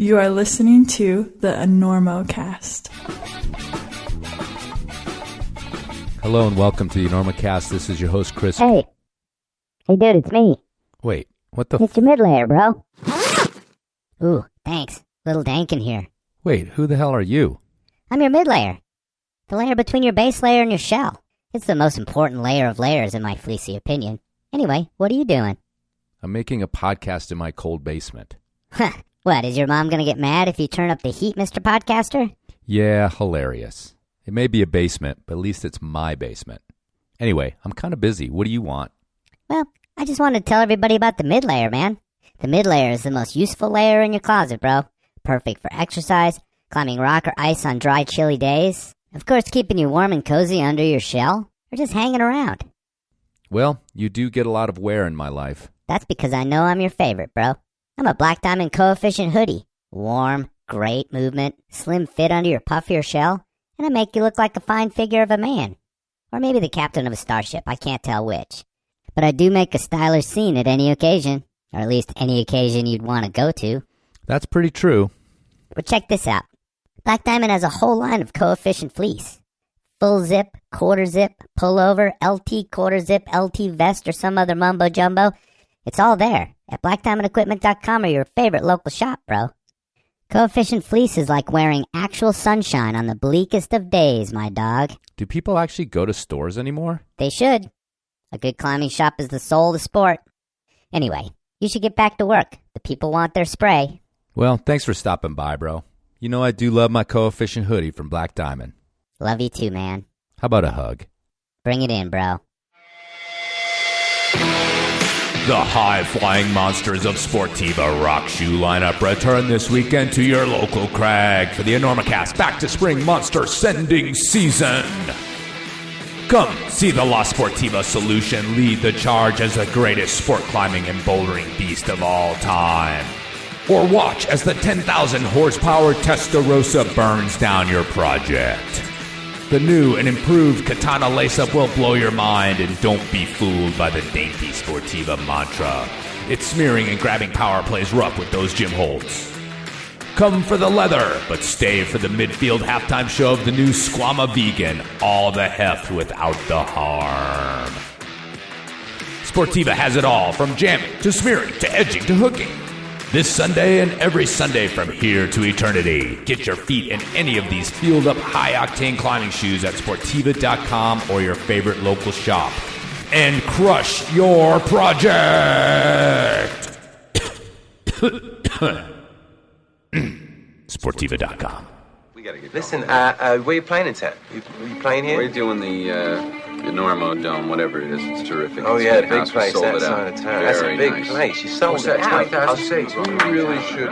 You are listening to the Enormocast. Hello and welcome to the Enormocast. This is your host, Chris. Hey. Hey, dude, it's me. Wait, what the It's your mid-layer, bro. Ooh, thanks. Little dank in here. Wait, who the hell are you? I'm your mid-layer. The layer between your base layer and your shell. It's the most important layer of layers, in my fleecy opinion. Anyway, what are you doing? I'm making a podcast in my cold basement. Huh. What, is your mom gonna get mad if you turn up the heat, Mr. Podcaster? Yeah, hilarious. It may be a basement, but at least it's my basement. Anyway, I'm kind of busy. What do you want? Well, I just wanted to tell everybody about the mid-layer, man. The mid-layer is the most useful layer in your closet, bro. Perfect for exercise, climbing rock or ice on dry, chilly days. Of course, keeping you warm and cozy under your shell, or just hanging around. Well, you do get a lot of wear in my life. That's because I know I'm your favorite, bro. I'm a black diamond coefficient hoodie. Warm, great movement, slim fit under your puffier shell, and I make you look like a fine figure of a man. Or maybe the captain of a starship, I can't tell which. But I do make a stylish scene at any occasion, or at least any occasion you'd want to go to. That's pretty true. But check this out. Black Diamond has a whole line of coefficient fleece. Full zip, quarter zip, pullover, LT quarter zip, LT vest, or some other mumbo jumbo. It's all there at blackdiamondequipment.com or your favorite local shop, bro. Coefficient fleece is like wearing actual sunshine on the bleakest of days, my dog. Do people actually go to stores anymore? They should. A good climbing shop is the soul of the sport. Anyway, you should get back to work. The people want their spray. Well, thanks for stopping by, bro. You know I do love my coefficient hoodie from Black Diamond. Love you too, man. How about a hug? Bring it in, bro. The high-flying monsters of Sportiva Rock Shoe lineup return this weekend to your local crag for the Enormocast Back to Spring Monster Sending Season. Come see the La Sportiva solution lead the charge as the greatest sport climbing and bouldering beast of all time. Or watch as the 10,000 horsepower Testarossa burns down your project. The new and improved Katana lace-up will blow your mind, and don't be fooled by the dainty Sportiva mantra. Its smearing and grabbing power plays rough with those gym holds. Come for the leather, but stay for the midfield halftime show of the new Squama Vegan, all the heft without the harm. Sportiva has it all, from jamming to smearing to edging to hooking. This Sunday and every Sunday from here to eternity. Get your feet in any of these fueled-up, high-octane climbing shoes at Sportiva.com or your favorite local shop. And crush your project! Sportiva.com. Listen, where are you playing in town? You playing here? We're doing the Enormo Dome, whatever it is. It's terrific. Oh, it's yeah, big big house. place, Sold that it out. side of town. That's a Very big nice. place. You sold What's it that, out. 20,000 seats? You really should.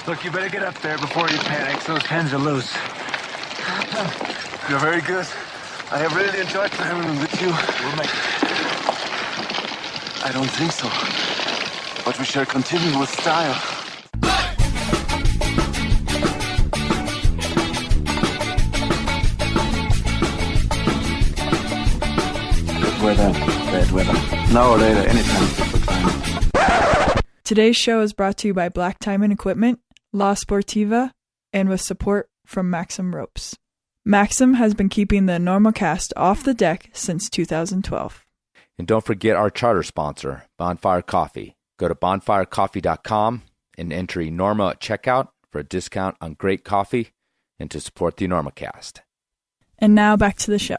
Look, you better get up there before you panic. Those pens are loose. You're very good. I have really enjoyed climbing with you. We'll make it. I don't think so. But we shall continue with style. Weather, bad weather. Now or later, anytime for climbing. Today's show is brought to you by Black Diamond Equipment, La Sportiva, and with support from Maxim Ropes. Maxim has been keeping the Enormocast off the deck since 2012. And don't forget our charter sponsor, Bonfire Coffee. Go to bonfirecoffee.com and enter Enorma at checkout for a discount on great coffee and to support the Enormocast. And now back to the show.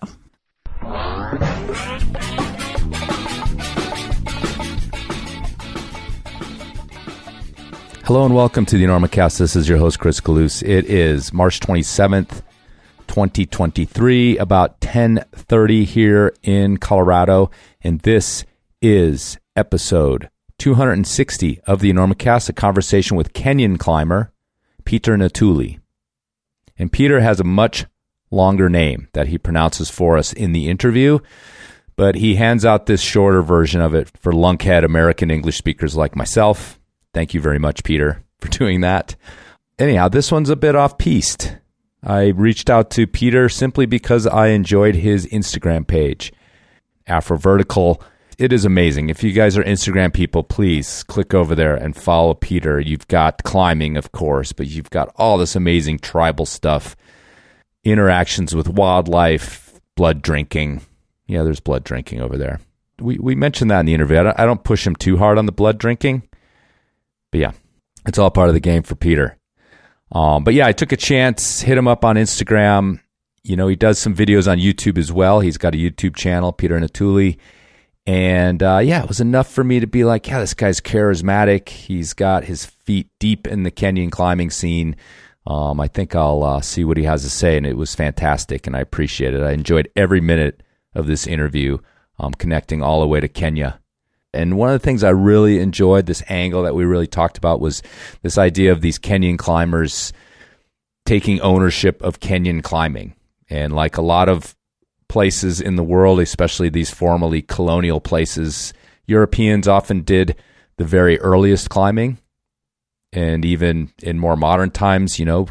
Hello and welcome to the Enormocast. This is your host, Chris Kalous. It is March 27th, 2023, about 10:30 here in Colorado, and this is episode 260 of the Enormocast, a conversation with Kenyan climber Peter Naituli. And Peter has a much longer name that he pronounces for us in the interview, but he hands out this shorter version of it for lunkhead American English speakers like myself. Thank you very much, Peter, for doing that. Anyhow, this one's a bit off-piste. I reached out to Peter simply because I enjoyed his Instagram page. Afrovertical it is amazing. If you guys are Instagram people, please click over there and follow Peter. You've got climbing, of course, but you've got all this amazing tribal stuff, interactions with wildlife, blood drinking. Yeah, there's blood drinking over there. We mentioned that in the interview. I don't push him too hard on the blood drinking, but yeah, it's all part of the game for Peter. But yeah, I took a chance, hit him up on Instagram. You know, he does some videos on YouTube as well. He's got a YouTube channel, Peter Naituli. And yeah, it was enough for me to be like, yeah, this guy's charismatic. He's got his feet deep in the Kenyan climbing scene. I think I'll see what he has to say. And it was fantastic, and I appreciate it. I enjoyed every minute of this interview, connecting all the way to Kenya. And one of the things I really enjoyed, this angle that we really talked about, was this idea of these Kenyan climbers taking ownership of Kenyan climbing. And like a lot of places in the world, especially these formerly colonial places, Europeans often did the very earliest climbing. And even in more modern times, you know,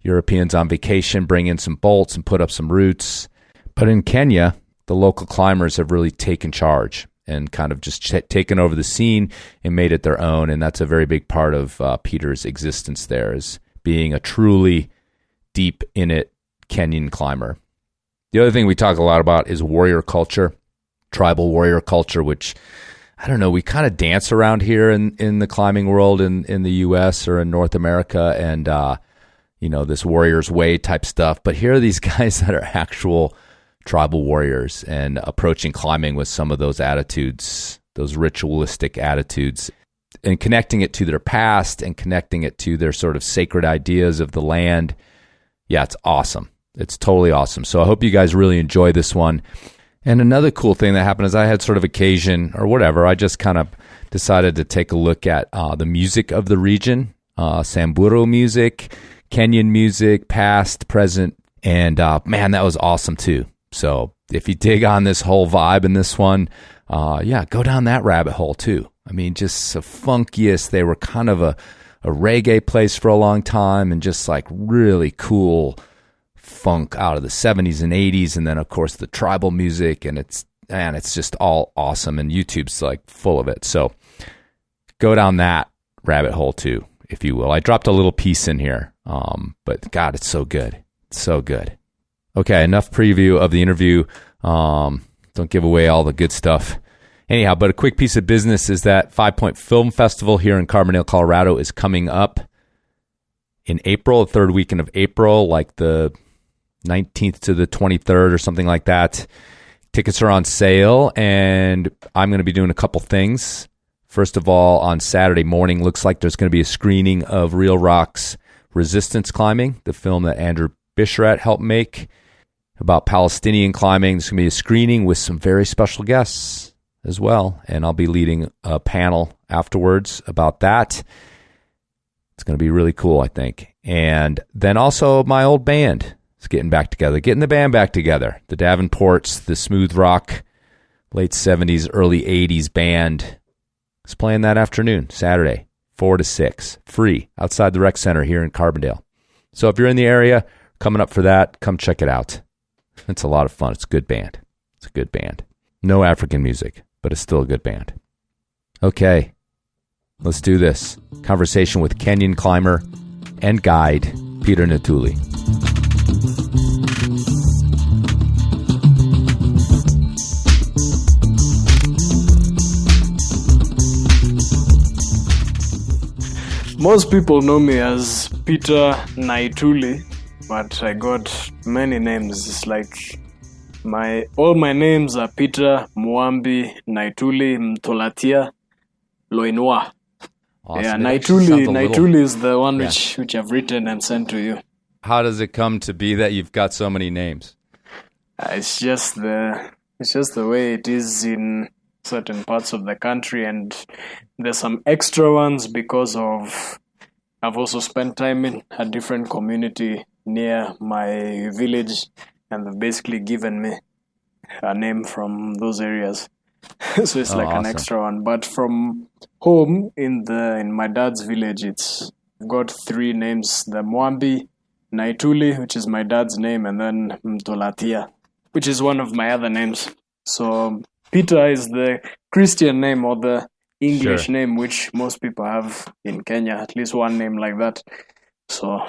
Europeans on vacation bring in some bolts and put up some roots. But in Kenya, the local climbers have really taken charge and kind of just taken over the scene and made it their own. And that's a very big part of Peter's existence there, is being a truly deep in it Kenyan climber. The other thing we talk a lot about is warrior culture, tribal warrior culture, which, I don't know, we kind of dance around here in the climbing world in the U.S. or in North America, and, you know, this warrior's way type stuff. But here are these guys that are actual tribal warriors and approaching climbing with some of those attitudes, those ritualistic attitudes, and connecting it to their past and connecting it to their sort of sacred ideas of the land. Yeah, it's awesome. It's totally awesome. So I hope you guys really enjoy this one. And another cool thing that happened is I had sort of occasion or whatever. I just kind of decided to take a look at the music of the region, Samburu music, Kenyan music, past, present. And man, that was awesome too. So if you dig on this whole vibe in this one, yeah, go down that rabbit hole too. I mean, just the funkiest. They were kind of a reggae place for a long time, and just like really cool funk out of the 70s and 80s, and then of course the tribal music, and it's just all awesome, and YouTube's like full of it. So go down that rabbit hole too, if you will. I dropped a little piece in here, but God, it's so good. It's so good. Okay, enough preview of the interview. Don't give away all the good stuff. Anyhow, but a quick piece of business is that 5 Point Film Festival here in Carbondale, Colorado is coming up in April, the third weekend of April, like the 19th to the 23rd or something like that. Tickets are on sale, and I'm going to be doing a couple things. First of all, on Saturday morning, looks like there's going to be a screening of Real Rock's Resistance Climbing, the film that Andrew Bishrat helped make about Palestinian climbing. There's going to be a screening with some very special guests as well, and I'll be leading a panel afterwards about that. It's going to be really cool, I think. And then also my old band is getting back together, getting the band back together. The Davenports, the smooth rock, late 70s, early 80s band is playing that afternoon, Saturday, 4 to 6, free, outside the rec center here in Carbondale. So if you're in the area, coming up for that, come check it out. It's a lot of fun. It's a good band. It's a good band. No African music, but it's still a good band. Okay, let's do this. Conversation with Kenyan climber and guide, Peter Naituli. Most people know me as Peter Naituli, but I got many names. It's like all my names are Peter, Muambi, Naituli, Mtolatia, Loinua. Awesome. Yeah, Naituli is the one which I've written and sent to you. How does it come to be that you've got so many names? It's just the way it is in certain parts of the country, and there's some extra ones because of I've also spent time in a different community near my village, and they've basically given me a name from those areas. So it's like awesome. An extra one. But from home in my dad's village, I've got 3 names: the Muambi, Naituli, which is my dad's name, and then Mtolatia, which is one of my other names. So Peter is the Christian name or the English Sure. name, which most people have in Kenya, at least one name like that. So,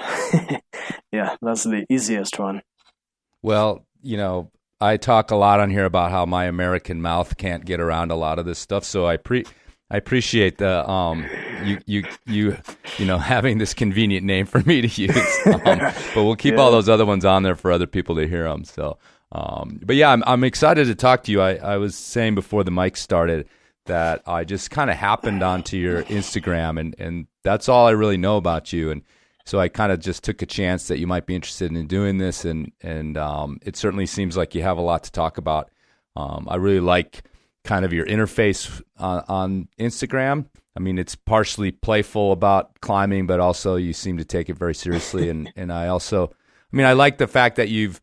yeah, that's the easiest one. Well, I talk a lot on here about how my American mouth can't get around a lot of this stuff. So I appreciate the you having this convenient name for me to use. But we'll keep all those other ones on there for other people to hear them. So, but yeah, I'm excited to talk to you. I was saying before the mic started that I just kind of happened onto your Instagram, and that's all I really know about you. And so I kind of just took a chance that you might be interested in doing this, and it certainly seems like you have a lot to talk about. I really like kind of your interface on Instagram. I mean, it's partially playful about climbing, but also you seem to take it very seriously. And I like the fact that you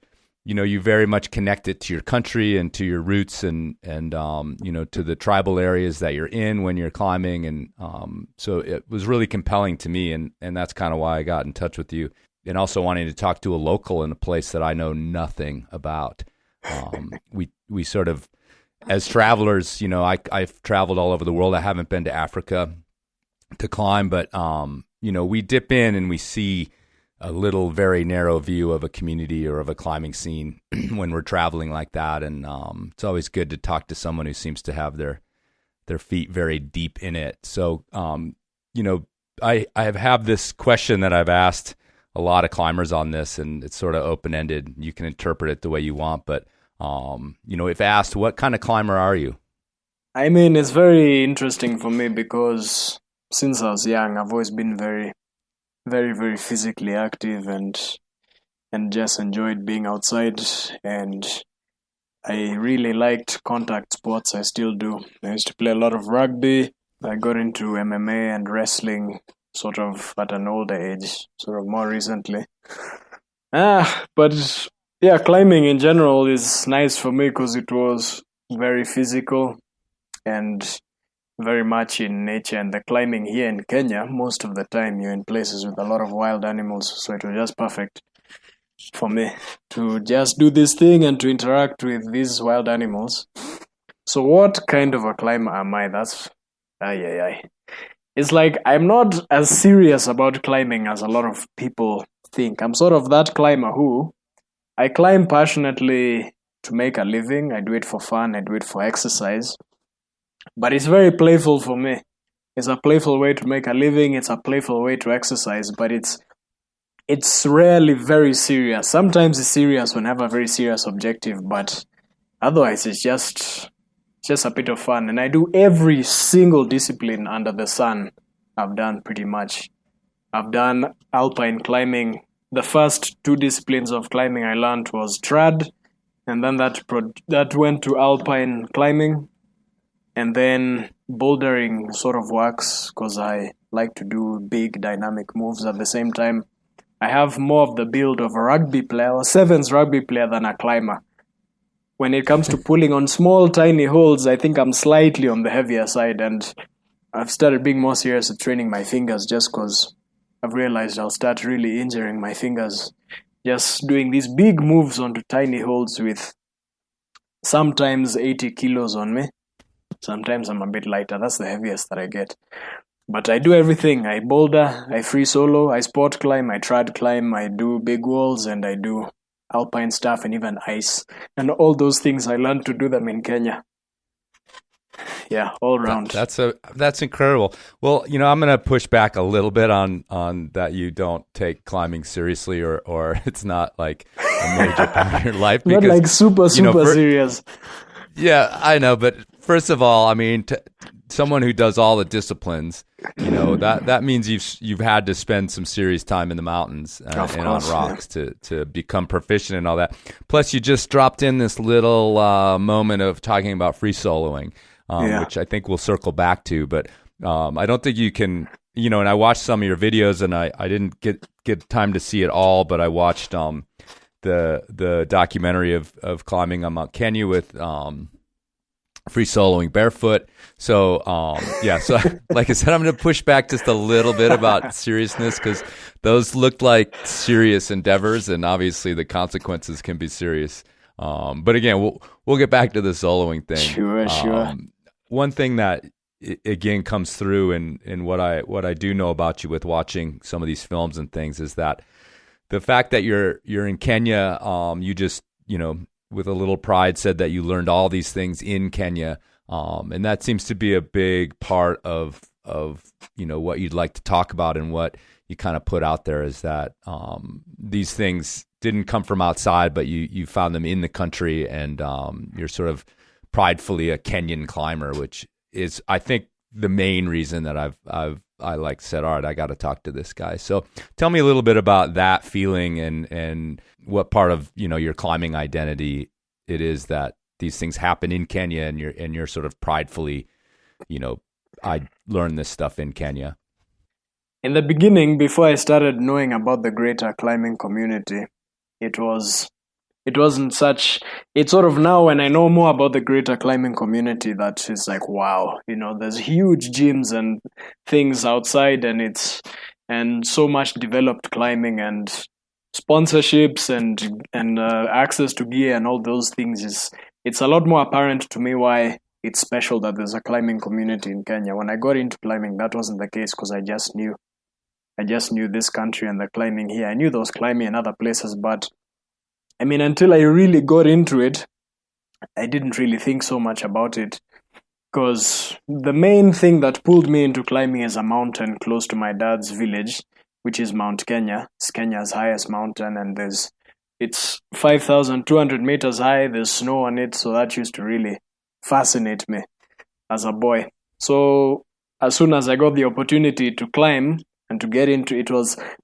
very much connect it to your country and to your roots and to the tribal areas that you're in when you're climbing. And so it was really compelling to me. And that's kind of why I got in touch with you, and also wanting to talk to a local in a place that I know nothing about. We sort of, as travelers, I've traveled all over the world. I haven't been to Africa to climb, but we dip in and we see a little very narrow view of a community or of a climbing scene when we're traveling like that. And it's always good to talk to someone who seems to have their feet very deep in it. So, I have this question that I've asked a lot of climbers on this, and it's sort of open-ended. You can interpret it the way you want, but, if asked, what kind of climber are you? I mean, it's very interesting for me because since I was young, I've always been very, very, very physically active and just enjoyed being outside, and I really liked contact sports. I still do. I used to play a lot of rugby. I got into MMA and wrestling sort of at an older age, sort of more recently. But yeah, climbing in general is nice for me because it was very physical and very much in nature. And the climbing here in Kenya, most of the time you're in places with a lot of wild animals, so it was just perfect for me to just do this thing and to interact with these wild animals. So what kind of a climber am I? That's it's like I'm not as serious about climbing as a lot of people think. I'm sort of that climber who I climb passionately to make a living. I do it for fun. I do it for exercise. But it's very playful for me. It's a playful way to make a living. It's a playful way to exercise. But it's rarely very serious. Sometimes it's serious when I have a very serious objective. But otherwise, it's just a bit of fun. And I do every single discipline under the sun. I've done pretty much. I've done alpine climbing. The first two disciplines of climbing I learned was trad, and then that went to alpine climbing, and then bouldering sort of works because I like to do big dynamic moves at the same time. I have more of the build of a rugby player or sevens rugby player than a climber. When it comes to pulling on small tiny holds, I think I'm slightly on the heavier side, and I've started being more serious at training my fingers just because I've realized I'll start really injuring my fingers just doing these big moves onto tiny holds with sometimes 80 kilos on me. Sometimes I'm a bit lighter. That's the heaviest that I get. But I do everything. I boulder, I free solo, I sport climb, I trad climb, I do big walls, and I do alpine stuff and even ice. And all those things, I learned to do them in Kenya. Yeah, all around. That's incredible. Well, I'm going to push back a little bit on that you don't take climbing seriously or it's not like a major part of your life. Because, not like super serious. Yeah, I know. But first of all, I mean, someone who does all the disciplines, that means you've had to spend some serious time in the mountains and on rocks to become proficient and all that. Plus, you just dropped in this little moment of talking about free soloing. Which I think we'll circle back to, but I don't think you can, and I watched some of your videos and I didn't get time to see it all, but I watched the documentary of climbing on Mount Kenya with free soloing barefoot. So, so like I said, I'm going to push back just a little bit about seriousness because those looked like serious endeavors and obviously the consequences can be serious. But again, we'll get back to the soloing thing. Sure. One thing that again comes through in what I do know about you with watching some of these films and things is that the fact that you're in Kenya, you just, with a little pride said that you learned all these things in Kenya. And that seems to be a big part of what you'd like to talk about, and what you kind of put out there is that these things didn't come from outside, but you found them in the country, and you're sort of pridefully a Kenyan climber, which is, I think, the main reason that I like said, all right, I got to talk to this guy. So tell me a little bit about that feeling and what part of your climbing identity it is that these things happen in Kenya, and you're sort of pridefully, I learned this stuff in Kenya. In the beginning, before I started knowing about the greater climbing community, it wasn't such. It's sort of now when I know more about the greater climbing community that it's like, wow, there's huge gyms and things outside, and so much developed climbing and sponsorships and access to gear and all those things. It's a lot more apparent to me why it's special that there's a climbing community in Kenya. When I got into climbing, that wasn't the case, because I just knew this country and the climbing here. I knew there was climbing in other places, but I mean, until I really got into it, I didn't really think so much about it, because the main thing that pulled me into climbing is a mountain close to my dad's village, which is Mount Kenya. It's Kenya's highest mountain, and it's 5,200 meters high. There's snow on it, so that used to really fascinate me as a boy. So as soon as I got the opportunity to climb and to get into it,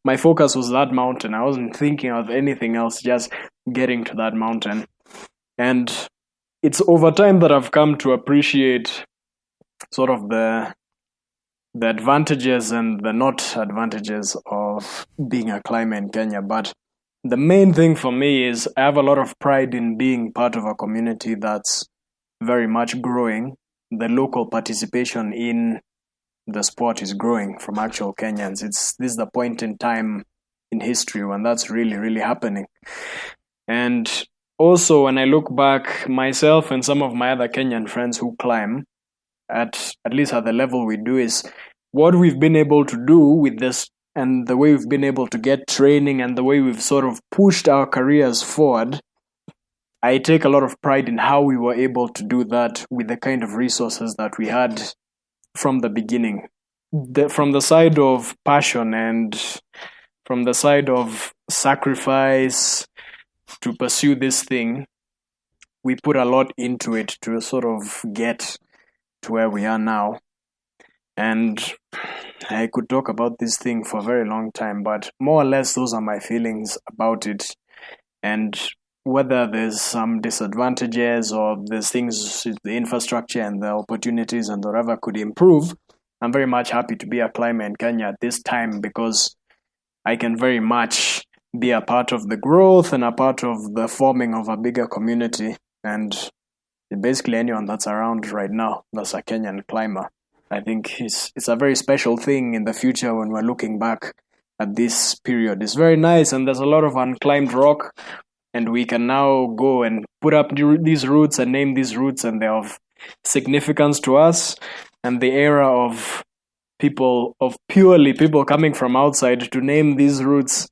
my focus was that mountain. I wasn't thinking of anything else, just getting to that mountain. And it's over time that I've come to appreciate sort of the advantages and the not advantages of being a climber in Kenya. But the main thing for me is I have a lot of pride in being part of a community that's very much growing. The local participation in the sport is growing from actual Kenyans. This is the point in time in history when that's really, really happening. And also, when I look back, myself and some of my other Kenyan friends who climb, at least at the level we do, is what we've been able to do with this, and the way we've been able to get training, and the way we've sort of pushed our careers forward. I take a lot of pride in how we were able to do that with the kind of resources that we had from the beginning. From the side of passion and from the side of sacrifice to pursue this thing, we put a lot into it to sort of get to where we are now. And I could talk about this thing for a very long time, but more or less those are my feelings about it. And whether there's some disadvantages or there's things, the infrastructure and the opportunities and whatever could improve, I'm very much happy to be a climber in Kenya at this time, because I can very much be a part of the growth and a part of the forming of a bigger community. And basically anyone that's around right now that's a Kenyan climber, I think it's a very special thing in the future when we're looking back at this period. It's very nice, and there's a lot of unclimbed rock, and we can now go and put up these routes and name these routes, and they're of significance to us. And the era of purely people coming from outside to name these routes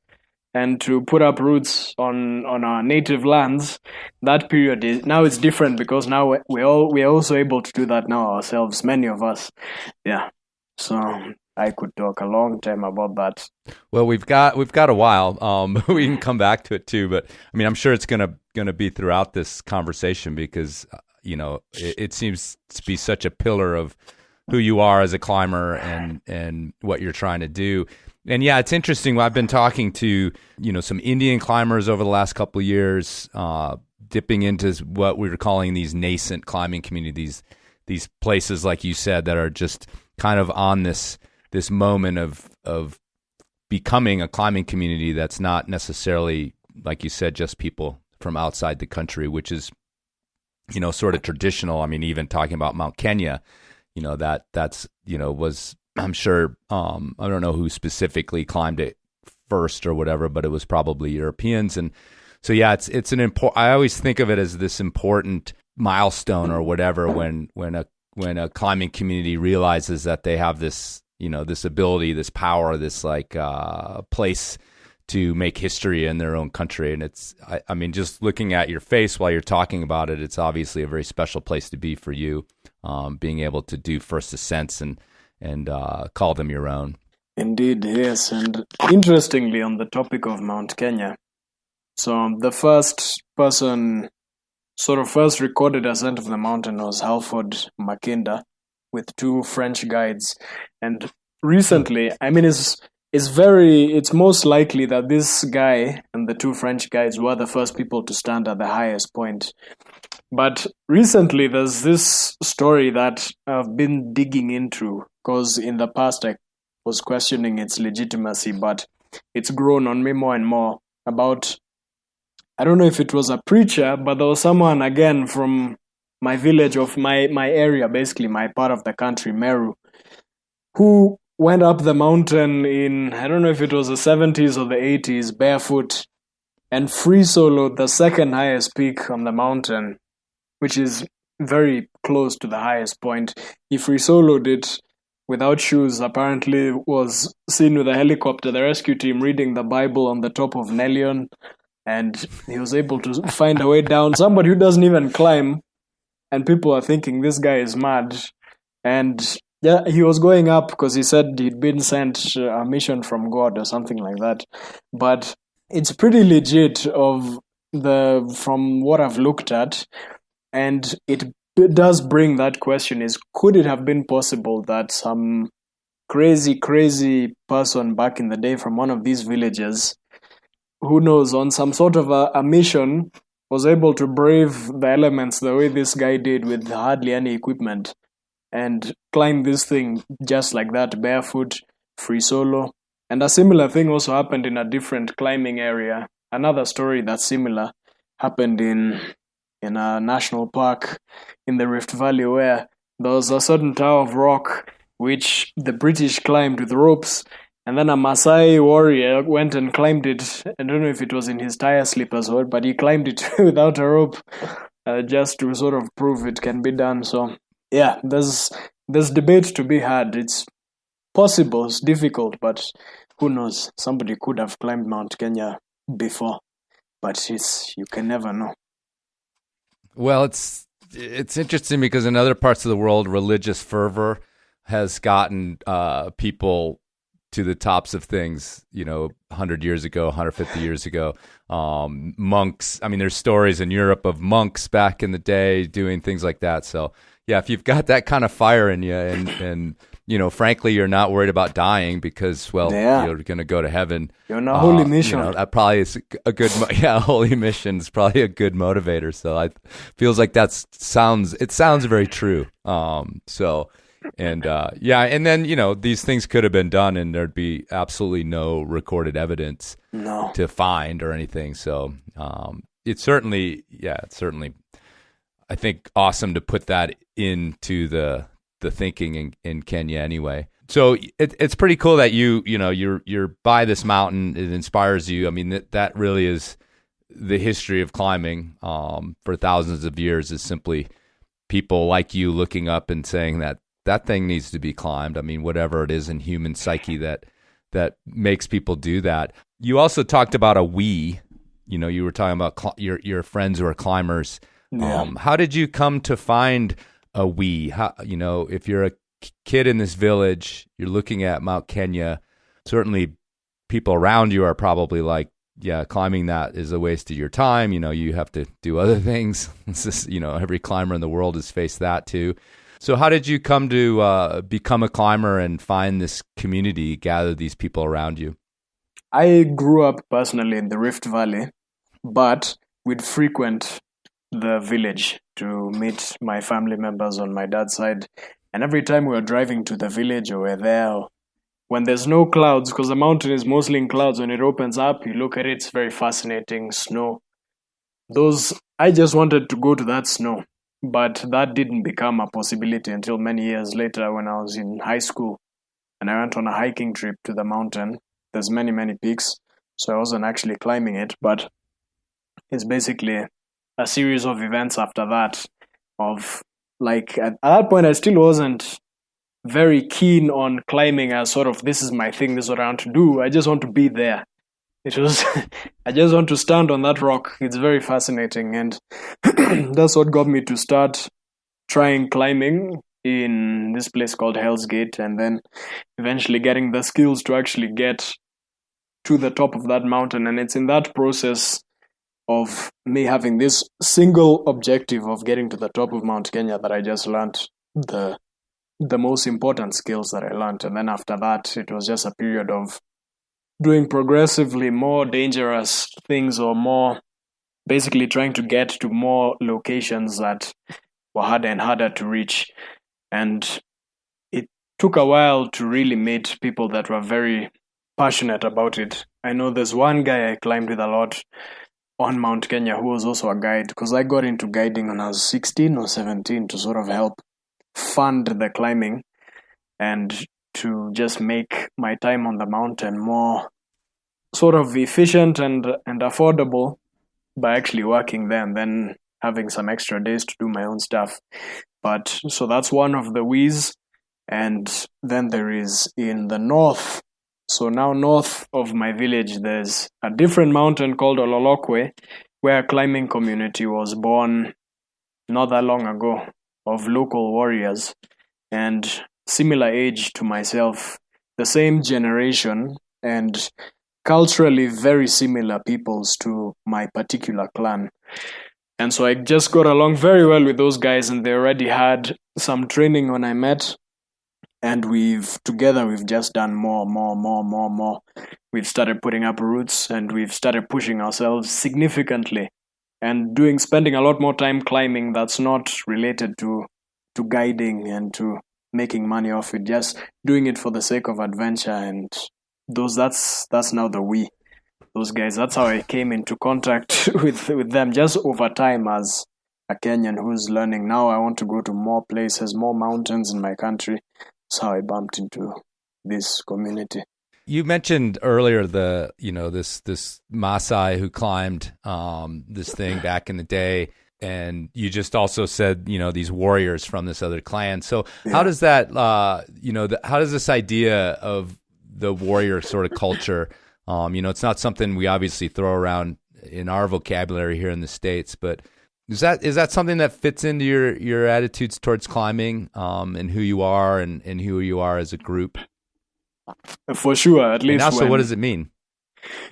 and to put up routes on our native lands, that period it's different, because now we're also able to do that now ourselves, many of us. Yeah. So I could talk a long time about that. Well, we've got a while. We can come back to it too, but I mean, I'm sure it's gonna be throughout this conversation, because it seems to be such a pillar of who you are as a climber and what you're trying to do. And yeah, it's interesting. I've been talking to some Indian climbers over the last couple of years, dipping into what we were calling these nascent climbing communities, these places, like you said, that are just kind of on this moment of becoming a climbing community that's not necessarily, like you said, just people from outside the country, which is sort of traditional. I mean, even talking about Mount Kenya, that's was, I'm sure, I don't know who specifically climbed it first or whatever, but it was probably Europeans. And So yeah, it's an important. I always think of it as this important milestone or whatever when a climbing community realizes that they have this, this ability, this power, this place to make history in their own country. And I mean, just looking at your face while you're talking about it, it's obviously a very special place to be for you, being able to do first ascents and call them your own. Indeed, yes. And interestingly, on the topic of Mount Kenya, so the first person first recorded ascent of the mountain was Halford Mackinda with 2 French guides. And recently, I mean, it's most likely that this guy and the 2 French guides were the first people to stand at the highest point. But recently, there's this story that I've been digging into, because in the past I was questioning its legitimacy, but it's grown on me more and more about, I don't know if it was a preacher, but there was someone, again, from my village, of my area, basically my part of the country, Meru, who went up the mountain in, I don't know if it was the 70s or the 80s, barefoot, and free soloed the second highest peak on the mountain, which is very close to the highest point. He free soloed it without shoes, apparently was seen with a helicopter, the rescue team reading the Bible on the top of Nelion, and he was able to find a way down. Somebody who doesn't even climb, and people are thinking this guy is mad. And yeah, he was going up because he said he'd been sent a mission from God or something like that. But it's pretty legit from what I've looked at. And it does bring that question is, could it have been possible that some crazy person back in the day from one of these villages, who knows, on some sort of a mission, was able to brave the elements the way this guy did with hardly any equipment and climb this thing just like that, barefoot, free solo. And a similar thing also happened in a different climbing area. Another story that's similar happened in a national park in the Rift Valley, where there was a certain tower of rock which the British climbed with ropes, and then a Maasai warrior went and climbed it. I don't know if it was in his tire slippers or what, but he climbed it without a rope, just to sort of prove it can be done. So yeah, there's debate to be had. It's possible, it's difficult, but who knows? Somebody could have climbed Mount Kenya before, but you can never know. Well, it's interesting because in other parts of the world, religious fervor has gotten people to the tops of things, 100 years ago, 150 years ago. Monks, I mean, there's stories in Europe of monks back in the day doing things like that. So yeah, if you've got that kind of fire in you and frankly, you're not worried about dying because, well, you're going to go to heaven. You're on a holy mission. That probably is a good, holy mission is probably a good motivator. So it feels like sounds very true. And then, these things could have been done and there'd be absolutely no recorded evidence to find or anything. So it's certainly, I think, awesome to put that into the thinking in Kenya anyway. So it's pretty cool that you're by this mountain. It inspires you. I mean, that really is the history of climbing for thousands of years, is simply people like you looking up and saying that thing needs to be climbed. I mean, whatever it is in human psyche that makes people do that. You also talked about a we. You were talking about your friends who are climbers. Yeah. How did you come to find a we? How, if you're a kid in this village, you're looking at Mount Kenya, certainly people around you are probably like, yeah, climbing that is a waste of your time. You have to do other things. It's just, every climber in the world has faced that too. So how did you come to become a climber and find this community, gather these people around you? I grew up personally in the Rift Valley, but we'd frequent the village to meet my family members on my dad's side. And every time we were driving to the village or we're there, when there's no clouds, because the mountain is mostly in clouds, when it opens up, you look at it, it's very fascinating, snow. I just wanted to go to that snow. But that didn't become a possibility until many years later when I was in high school. And I went on a hiking trip to the mountain. There's many, many peaks, so I wasn't actually climbing it. But is basically a series of events after that. Of like at that point, I still wasn't very keen on climbing as sort of, this is my thing, this is what I want to do. I just want to be there. It was, I just want to stand on that rock. It's very fascinating, and that's what got me to start trying climbing in this place called Hell's Gate, and then eventually getting the skills to actually get to the top of that mountain. And it's in that process of me having this single objective of getting to the top of Mount Kenya that I just learned the most important skills that I learned. And then after that, it was just a period of doing progressively more dangerous things, or more basically trying to get to more locations that were harder and harder to reach. And it took a while to really meet people that were very passionate about it. I know there's one guy I climbed with a lot on Mount Kenya who was also a guide, because I got into guiding when I was 16 or 17 to sort of help fund the climbing and to just make my time on the mountain more sort of efficient and affordable by actually working there and then having some extra days to do my own stuff. But so that's one of the ways. And then there is in the north. So now north of my village, there's a different mountain called Ololokwe, where a climbing community was born not that long ago, of local warriors and similar age to myself, the same generation, and culturally very similar peoples to my particular clan. And so I just got along very well with those guys, and they already had some training when I met. And we've just done more. We've started putting up roots, and we've started pushing ourselves significantly and spending a lot more time climbing that's not related to guiding and to making money off it, just doing it for the sake of adventure. And that's now the we. Those guys, that's how I came into contact with them, just over time as a Kenyan who's learning. Now I want to go to more places, more mountains in my country. That's how I bumped into this community. You mentioned earlier this Maasai who climbed this thing back in the day, and you just also said these warriors from this other clan. So how does that how does this idea of the warrior sort of culture? It's not something we obviously throw around in our vocabulary here in the States, but is that something that fits into your attitudes towards climbing, and who you are and who you are as a group? For sure, at least. And also, what does it mean?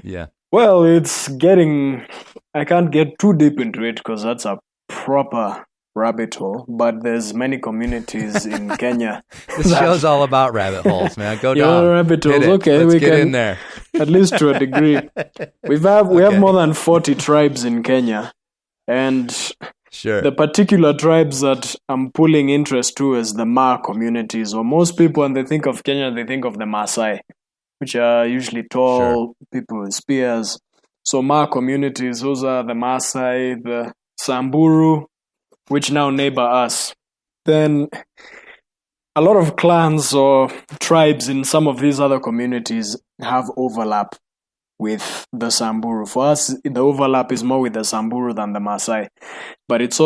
Yeah. Well, I can't get too deep into it because that's a proper rabbit hole, but there's many communities in Kenya. This show's all about rabbit holes, man. Go down. Rabbit holes. Okay, Let's we get can, in there. At least to a degree. We have more than 40 tribes in Kenya, and sure. The particular tribes that I'm pulling interest to is the Ma communities. Or most people, when they think of Kenya, they think of the Maasai, which are usually tall people with spears. So Ma communities, those are the Maasai, the Samburu, which now neighbor us. Then a lot of clans or tribes in some of these other communities have overlap with the Samburu. For us, the overlap is more with the Samburu than the Maasai. But it's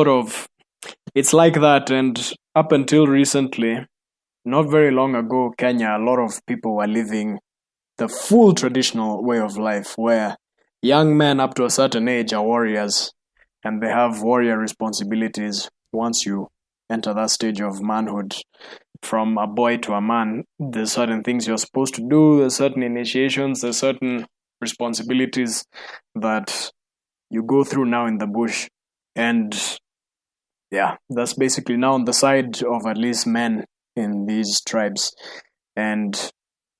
like that. And up until recently, not very long ago, Kenya, a lot of people were living the full traditional way of life, where young men up to a certain age are warriors, and they have warrior responsibilities. Once you enter that stage of manhood, from a boy to a man, there's certain things you're supposed to do, there's certain initiations, there's certain responsibilities that you go through now in the bush. And yeah, that's basically now on the side of at least men in these tribes. And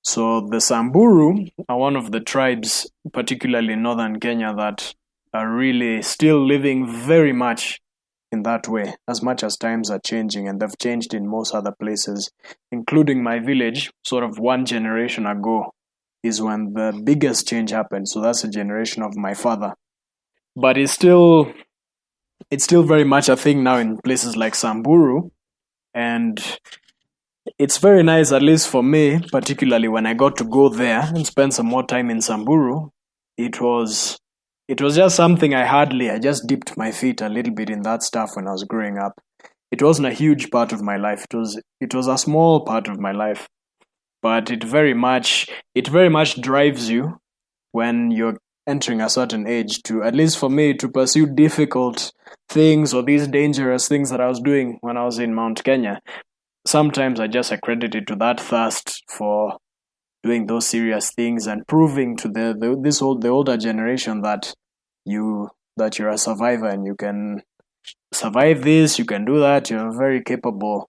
so the Samburu are one of the tribes, particularly in northern Kenya, that are really still living very much in that way, as much as times are changing, and they've changed in most other places, including my village. Sort of one generation ago is when the biggest change happened. So that's a generation of my father. But it's still very much a thing now in places like Samburu. And it's very nice, at least for me, particularly when I got to go there and spend some more time in Samburu. It was it was just something I just dipped my feet a little bit in that stuff when I was growing up. It wasn't a huge part of my life. It was a small part of my life, but it very much drives you when you're entering a certain age to, at least for me, to pursue difficult things or these dangerous things that I was doing when I was in Mount Kenya. Sometimes I just accredit it to that thirst for doing those serious things and proving to the older generation that you're a survivor and you can survive this, you can do that, you're a very capable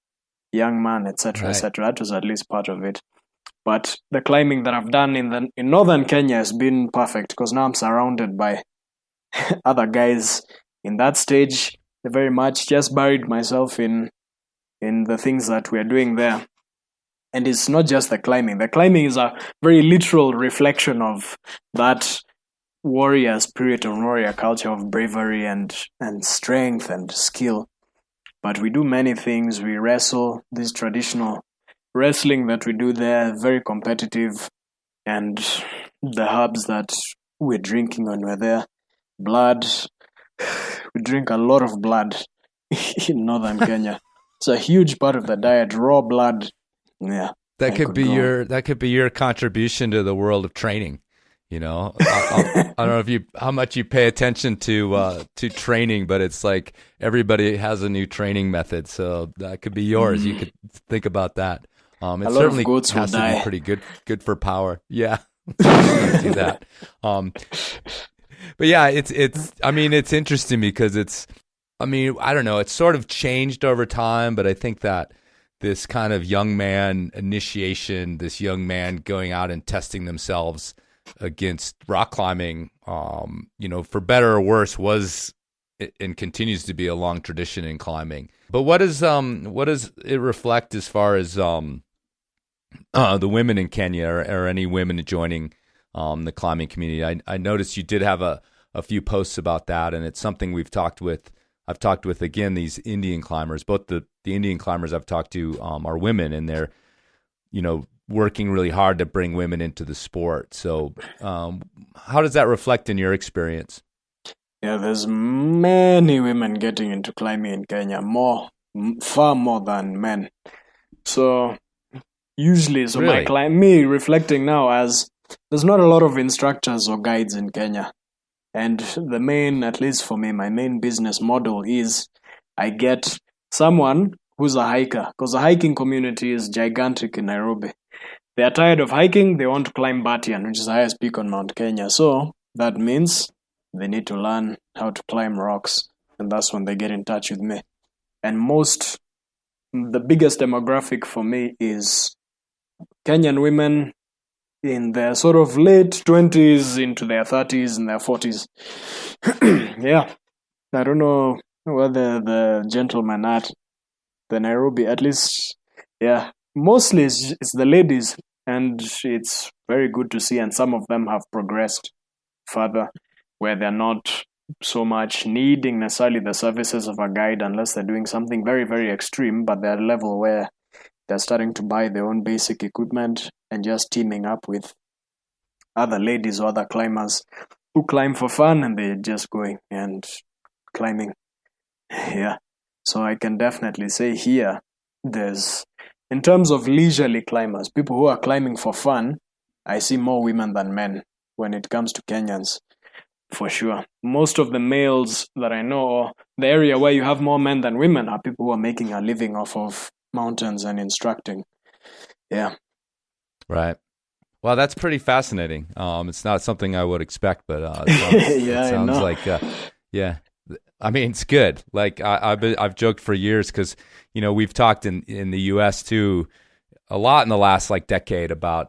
young man, etc., etc. That was at least part of it. But the climbing that I've done in northern Kenya has been perfect because now I'm surrounded by other guys in that stage. I very much just buried myself in the things that we're doing there. And it's not just the climbing. The climbing is a very literal reflection of that warrior spirit and warrior culture of bravery and strength and skill. But we do many things. We wrestle, this traditional wrestling that we do there, very competitive. And the herbs that we're drinking when we're there, blood. We drink a lot of blood in northern Kenya. It's a huge part of the diet, raw blood. Yeah. That could be your contribution to the world of training. You know, I don't know how much you pay attention to training, but it's like everybody has a new training method, so that could be yours. You could think about that. It certainly has to be pretty good for power. Yeah, do that. But yeah, it's. I mean, it's interesting because I don't know. It's sort of changed over time, but I think that this kind of young man initiation, this young man going out and testing themselves against rock climbing, for better or worse, was and continues to be a long tradition in climbing. But what does it reflect as far as the women in Kenya or any women joining the climbing community? I noticed you did have a few posts about that, and it's something I've talked with again, these Indian climbers. Both the Indian climbers I've talked to are women, and they're, working really hard to bring women into the sport. So how does that reflect in your experience? Yeah, there's many women getting into climbing in Kenya, far more than men. So usually, really? Me reflecting now as there's not a lot of instructors or guides in Kenya. And the main, at least for me, my main business model is I get someone who's a hiker, because the hiking community is gigantic in Nairobi. They are tired of hiking, they want to climb Batian, which is the highest peak on Mount Kenya. So that means they need to learn how to climb rocks, and that's when they get in touch with me. And the biggest demographic for me is Kenyan women in their sort of late 20s into their 30s and their 40s. Yeah. I don't know whether the gentlemen at the Nairobi, at least, yeah. Mostly it's the ladies, and it's very good to see, and some of them have progressed further, where they're not so much needing necessarily the services of a guide unless they're doing something very, very extreme, but they're at a level where they're starting to buy their own basic equipment and just teaming up with other ladies or other climbers who climb for fun, and they're just going and climbing. Yeah. So I can definitely say here, in terms of leisurely climbers, people who are climbing for fun, I see more women than men when it comes to Kenyans, for sure. Most of the males that I know, or the area where you have more men than women, are people who are making a living off of mountains and instructing. Yeah. Right. Well, that's pretty fascinating. It's not something I would expect, but it sounds like, yeah. I mean, it's good. Like I've joked for years because, we've talked in the U.S. too a lot in the last decade about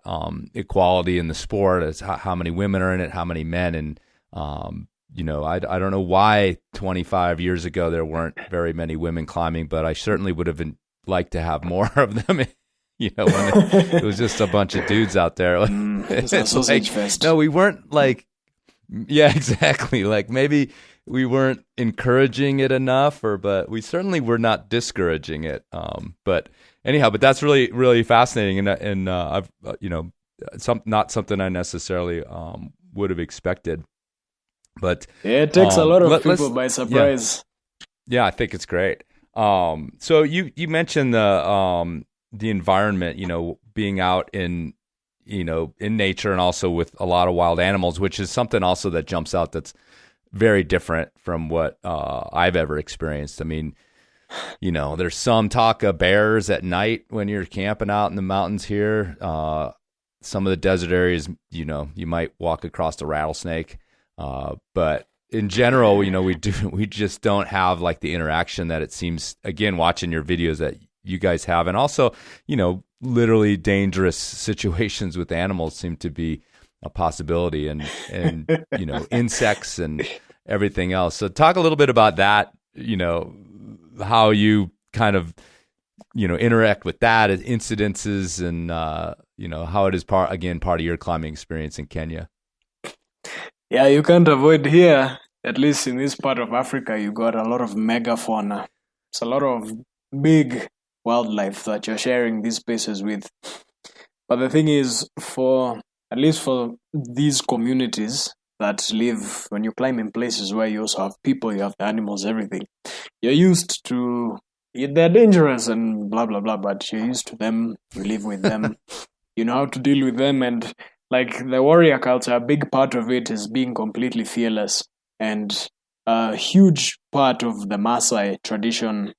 equality in the sport, as how many women are in it, how many men, and I don't know why 25 years ago there weren't very many women climbing, but I certainly would have liked to have more of them. When it was just a bunch of dudes out there. It's a sausage fest. No, we weren't yeah, exactly. Maybe we weren't encouraging it enough, but we certainly were not discouraging it. But anyhow, that's really, really fascinating, and I've not something I necessarily would have expected. But it takes a lot of people by surprise. Yeah, I think it's great. So you mentioned the environment, being out in nature and also with a lot of wild animals, which is something also that jumps out that's very different from what I've ever experienced. I mean, there's some talk of bears at night when you're camping out in the mountains here. Some of the desert areas, you might walk across a rattlesnake. But in general, we just don't have like the interaction that it seems, again, watching your videos that you guys have. And also, literally dangerous situations with animals seem to be a possibility, and insects and everything else. So talk a little bit about that, how you kind of, interact with that as incidences and, how it is part of your climbing experience in Kenya. Yeah, you can't avoid here, at least in this part of Africa, you got a lot of megafauna. It's a lot of big wildlife that you're sharing these spaces with. But the thing is, at least for these communities that live, when you climb in places where you also have people, you have the animals, everything, you're used to, they're dangerous and blah, blah, blah, but you're used to them, you live with them, you know how to deal with them. And like the warrior culture, a big part of it is being completely fearless. And a huge part of the Maasai tradition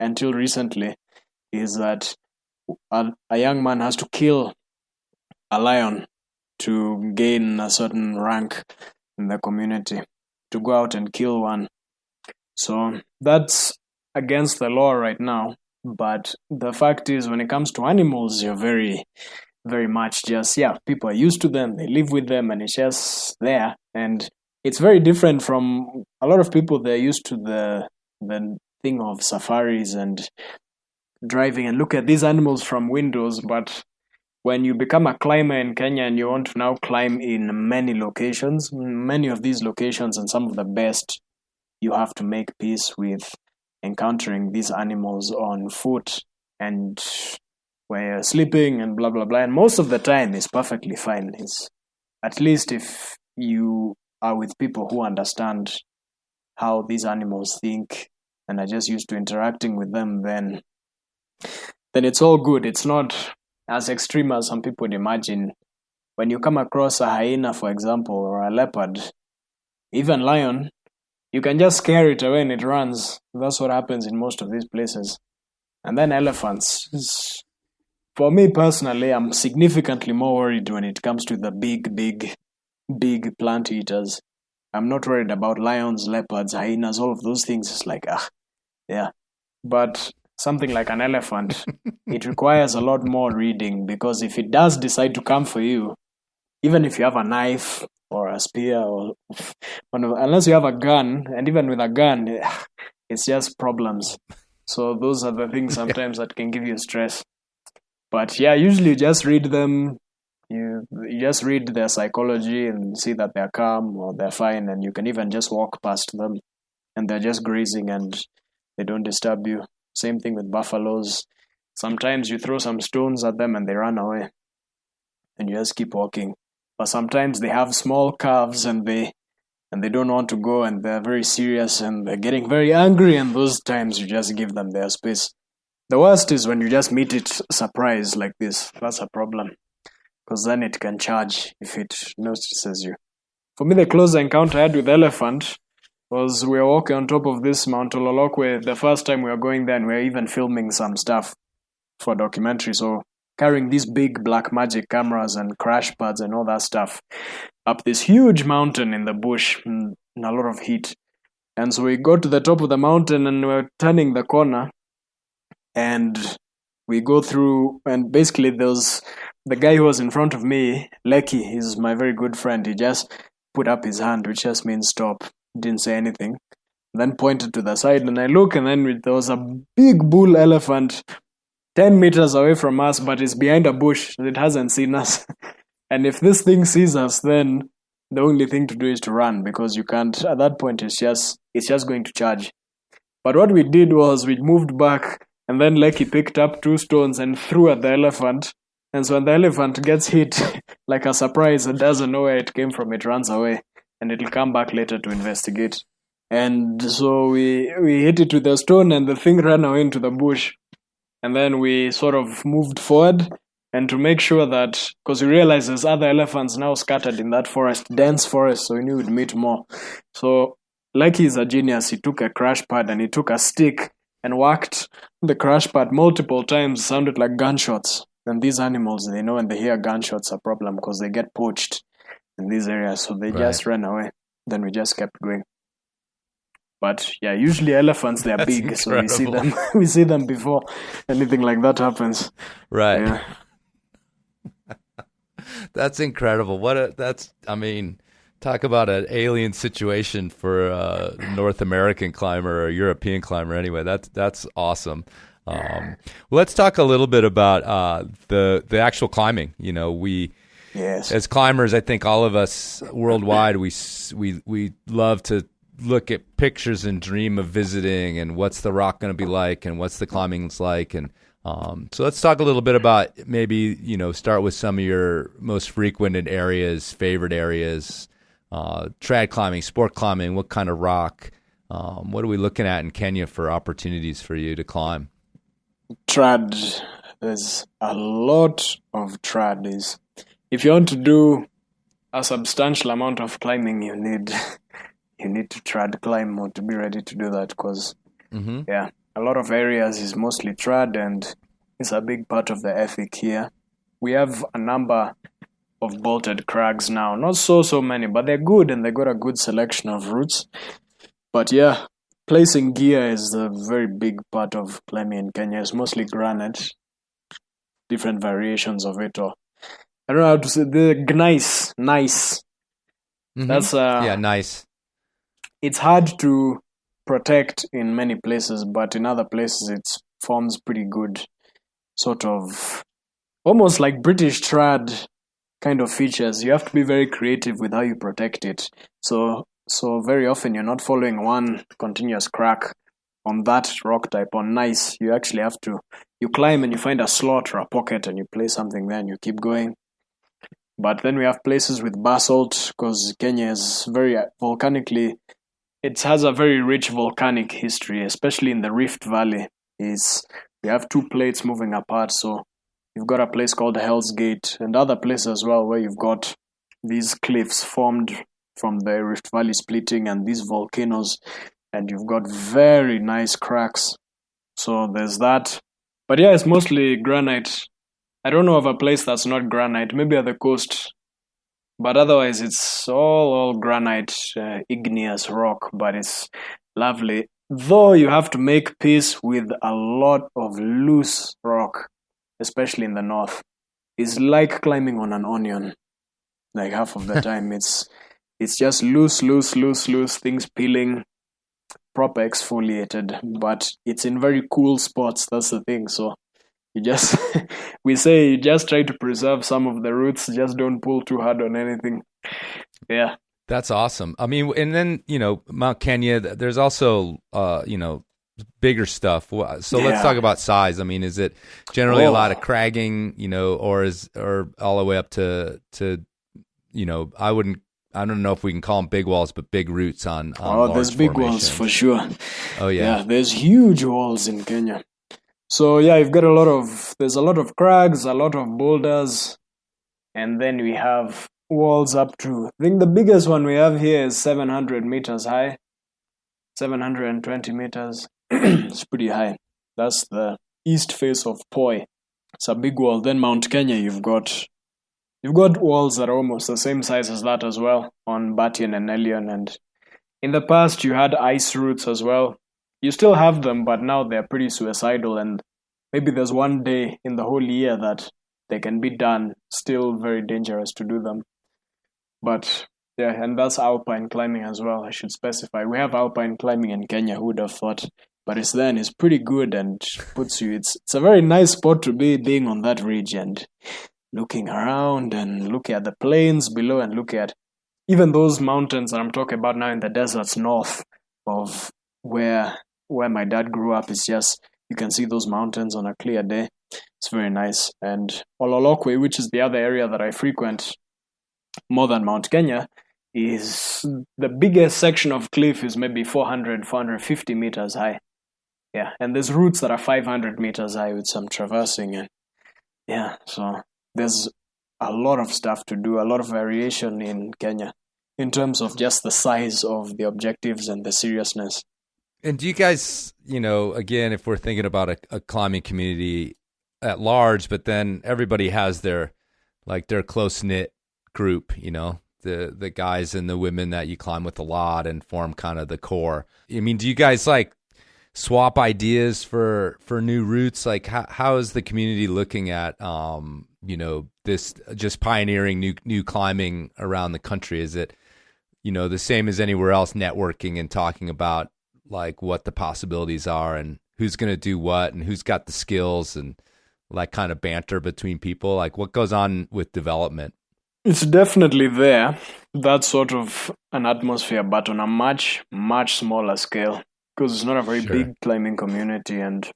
until recently is that a young man has to kill a lion to gain a certain rank in the community, to go out and kill one. So that's against the law right now. But the fact is, when it comes to animals, you're very, very much just, people are used to them, they live with them, and it's just there. And it's very different from a lot of people. They're used to the thing of safaris and driving and look at these animals from windows. But when you become a climber in Kenya and you want to now climb in many locations, many of these locations and some of the best, you have to make peace with encountering these animals on foot and where you're sleeping and blah, blah, blah. And most of the time it's perfectly fine. It's, at least if you are with people who understand how these animals think and are just used to interacting with them, then it's all good. It's not as extreme as some people would imagine. When you come across a hyena, for example, or a leopard, even lion, you can just scare it away and it runs. That's what happens in most of these places. And then elephants. For me personally, I'm significantly more worried when it comes to the big plant eaters. I'm not worried about lions, leopards, hyenas, all of those things. It's like, yeah. But something like an elephant, it requires a lot more reading, because if it does decide to come for you, even if you have a knife or a spear, or unless you have a gun, and even with a gun, it's just problems. So those are the things sometimes that can give you stress. But yeah, usually you just read them. You just read their psychology and see that they're calm or they're fine, and you can even just walk past them and they're just grazing and they don't disturb you. Same thing with buffaloes. Sometimes you throw some stones at them and they run away and you just keep walking. But sometimes they have small calves and they don't want to go, and they're very serious and they're getting very angry, and those times you just give them their space. The worst is when you just meet it surprise like this. That's a problem, because then it can charge if it notices you. For me, the closest encounter I had with elephant was we were walking on top of this Mount Ololokwe the first time we were going there, and we were even filming some stuff for a documentary. So carrying these big black magic cameras and crash pads and all that stuff up this huge mountain in the bush in a lot of heat. And so we got to the top of the mountain and we're turning the corner, and we go through, and basically there's the guy who was in front of me, Lecky, he's my very good friend. He just put up his hand, which just means stop. Didn't say anything. Then pointed to the side, and I look, and then there was a big bull elephant 10 meters away from us, but it's behind a bush. It hasn't seen us. And if this thing sees us, then the only thing to do is to run, because you can't, at that point, it's just going to charge. But what we did was we moved back, and then Lecky picked up 2 stones and threw at the elephant. And so when the elephant gets hit, like a surprise, and doesn't know where it came from, it runs away. and it'll come back later to investigate. And so we hit it with a stone, and the thing ran away into the bush. And then we sort of moved forward, and to make sure that, because we realized there's other elephants now scattered in that forest, dense forest, so we knew we'd meet more. So Lucky is a genius. He took a crash pad and he took a stick and whacked the crash pad multiple times. Sounded like gunshots. And these animals, they know when they hear gunshots a problem because they get poached in these areas. So they just ran away. Then we just kept going. But yeah, usually elephants, they're big, incredible. So we see them before anything like that happens. Right. Yeah. That's incredible. Talk about an alien situation for a North American climber or a European climber. Anyway, that's awesome. Let's talk a little bit about the actual climbing. Yes, as climbers, I think all of us worldwide, we love to look at pictures and dream of visiting and what's the rock going to be like and what's the climbing's like. And so let's talk a little bit about maybe, start with some of your most frequented areas, favorite areas, trad climbing, sport climbing, what kind of rock, what are we looking at in Kenya for opportunities for you to climb? Trad, there's a lot of trad. If you want to do a substantial amount of climbing, you need to trad climb or to be ready to do that because, a lot of areas is mostly trad and it's a big part of the ethic here. We have a number of bolted crags now. Not so many, but they're good and they got a good selection of routes. But yeah, placing gear is a very big part of climbing in Kenya. It's mostly granite, different variations of it. Or I don't know how to say the gneiss. Nice. Mm-hmm. That's nice. It's hard to protect in many places, but in other places it forms pretty good, sort of almost like British trad kind of features. You have to be very creative with how you protect it. So very often you're not following one continuous crack on that rock type. On gneiss, you actually have to, you climb and you find a slot or a pocket and you place something there and you keep going. But then we have places with basalt because Kenya is very volcanically, it has a very rich volcanic history, especially in the Rift Valley. We have two plates moving apart, so you've got a place called Hell's Gate and other places as well where you've got these cliffs formed from the Rift Valley splitting and these volcanoes, and you've got very nice cracks. So there's that. But yeah, it's mostly granite. I don't know of a place that's not granite, maybe at the coast. But otherwise, it's all granite, igneous rock, but it's lovely. Though you have to make peace with a lot of loose rock, especially in the north. It's like climbing on an onion. Like half of the time, it's just loose, things peeling, proper exfoliated. But it's in very cool spots, that's the thing. So we say you just try to preserve some of the roots, just don't pull too hard on anything. Yeah. That's awesome. I mean, and then, Mount Kenya, there's also, bigger stuff. So let's talk about size. I mean, is it generally a lot of cragging, or all the way up to I don't know if we can call them big walls, but big roots on there's big walls for sure. Oh yeah. Yeah, there's huge walls in Kenya. So yeah, you've got there's a lot of crags, a lot of boulders, and then we have walls up to, I think the biggest one we have here is 700 meters high, 720 meters. It's pretty high. That's the east face of Poi. It's a big wall. Then Mount Kenya, you've got walls that are almost the same size as that as well on Batian and Elion. And in the past, you had ice routes as well. You still have them, but now they're pretty suicidal, and maybe there's one day in the whole year that they can be done. Still very dangerous to do them. But yeah, and that's alpine climbing as well, I should specify. We have alpine climbing in Kenya, who would have thought? But it's pretty good and puts you, it's a very nice spot to be, being on that ridge and looking around and looking at the plains below and look at even those mountains that I'm talking about now in the deserts north of where my dad grew up. It's just, you can see those mountains on a clear day. It's very nice. And Ololokwe, which is the other area that I frequent more than Mount Kenya, is the biggest section of cliff is maybe 450 meters high. Yeah, and there's routes that are 500 meters high with some traversing. And yeah, so there's a lot of stuff to do, a lot of variation in Kenya in terms of just the size of the objectives and the seriousness. And do you guys, again, if we're thinking about a climbing community at large, but then everybody has their close-knit group, the guys and the women that you climb with a lot and form kind of the core. I mean, do you guys swap ideas for new routes? Like how is the community looking at, this just pioneering new climbing around the country? Is it, the same as anywhere else, networking and talking about what the possibilities are and who's going to do what and who's got the skills and kind of banter between people? What goes on with development? It's definitely there, that sort of an atmosphere, but on a much, much smaller scale, because it's not a very big climbing community, and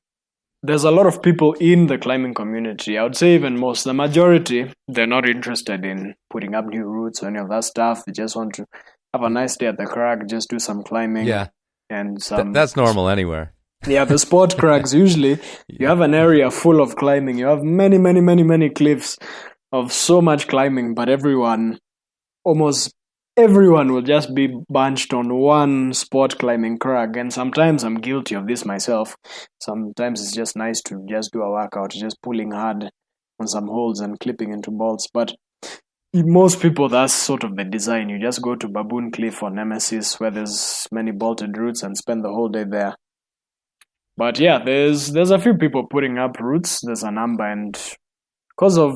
there's a lot of people in the climbing community. I would say even most, the majority, they're not interested in putting up new routes or any of that stuff. They just want to have a nice day at the crag, just do some climbing. Yeah. And some, that's normal anywhere. Yeah, the sport crags, usually you have an area full of climbing. You have many, many, many, many cliffs of so much climbing, but almost everyone will just be bunched on one sport climbing crag. And sometimes I'm guilty of this myself. Sometimes it's just nice to just do a workout, just pulling hard on some holds and clipping into bolts. But most people, that's sort of the design. You just go to Baboon Cliff or Nemesis where there's many bolted routes and spend the whole day there. But yeah, there's a few people putting up routes. There's a number, and because of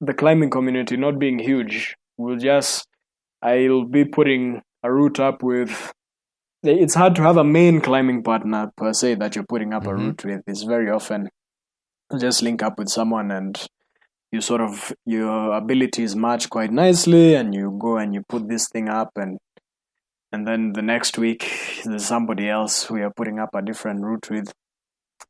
the climbing community not being huge, I'll be putting a route up with. It's hard to have a main climbing partner per se that you're putting up a route with. It's very often just link up with someone and your abilities match quite nicely, and you go and you put this thing up, and then the next week there's somebody else who you're putting up a different route with,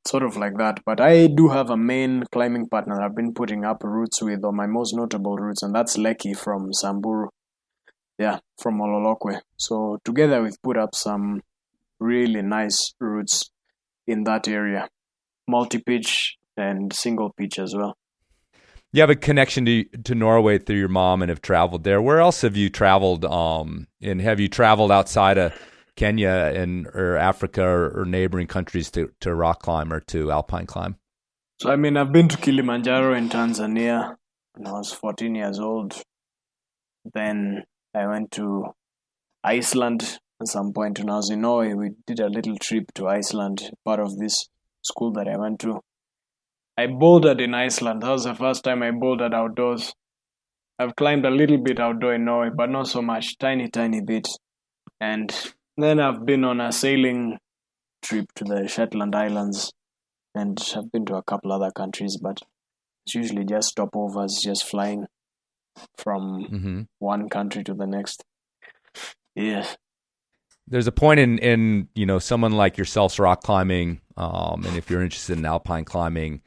sort of like that. But I do have a main climbing partner that I've been putting up routes with, or my most notable routes, and that's Leki from Samburu, from Ololokwe. So together we've put up some really nice routes in that area, multi-pitch and single pitch as well. You have a connection to Norway through your mom and have traveled there. Where else have you traveled? And have you traveled outside of Kenya or Africa or neighboring countries to rock climb or to alpine climb? So, I've been to Kilimanjaro in Tanzania when I was 14 years old. Then I went to Iceland at some point when I was in Norway. We did a little trip to Iceland, part of this school that I went to. I bouldered in Iceland. That was the first time I bouldered outdoors. I've climbed a little bit outdoor in Norway, but not so much, tiny bit. And then I've been on a sailing trip to the Shetland Islands, and I've been to a couple other countries, but it's usually just stopovers, just flying from one country to the next. Yes. There's a point in someone like yourself's rock climbing, and if you're interested in alpine climbing,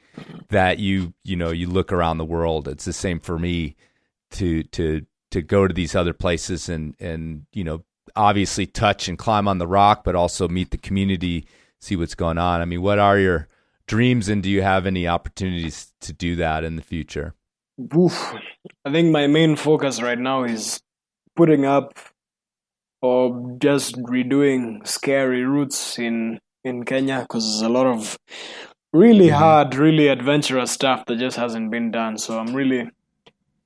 that you look around the world. It's the same for me to go to these other places and obviously touch and climb on the rock, but also meet the community, see what's going on. I mean, what are your dreams, and do you have any opportunities to do that in the future? Oof. I think my main focus right now is putting up or just redoing scary routes in Kenya, because there's a lot of really hard, really adventurous stuff that just hasn't been done. So I'm really,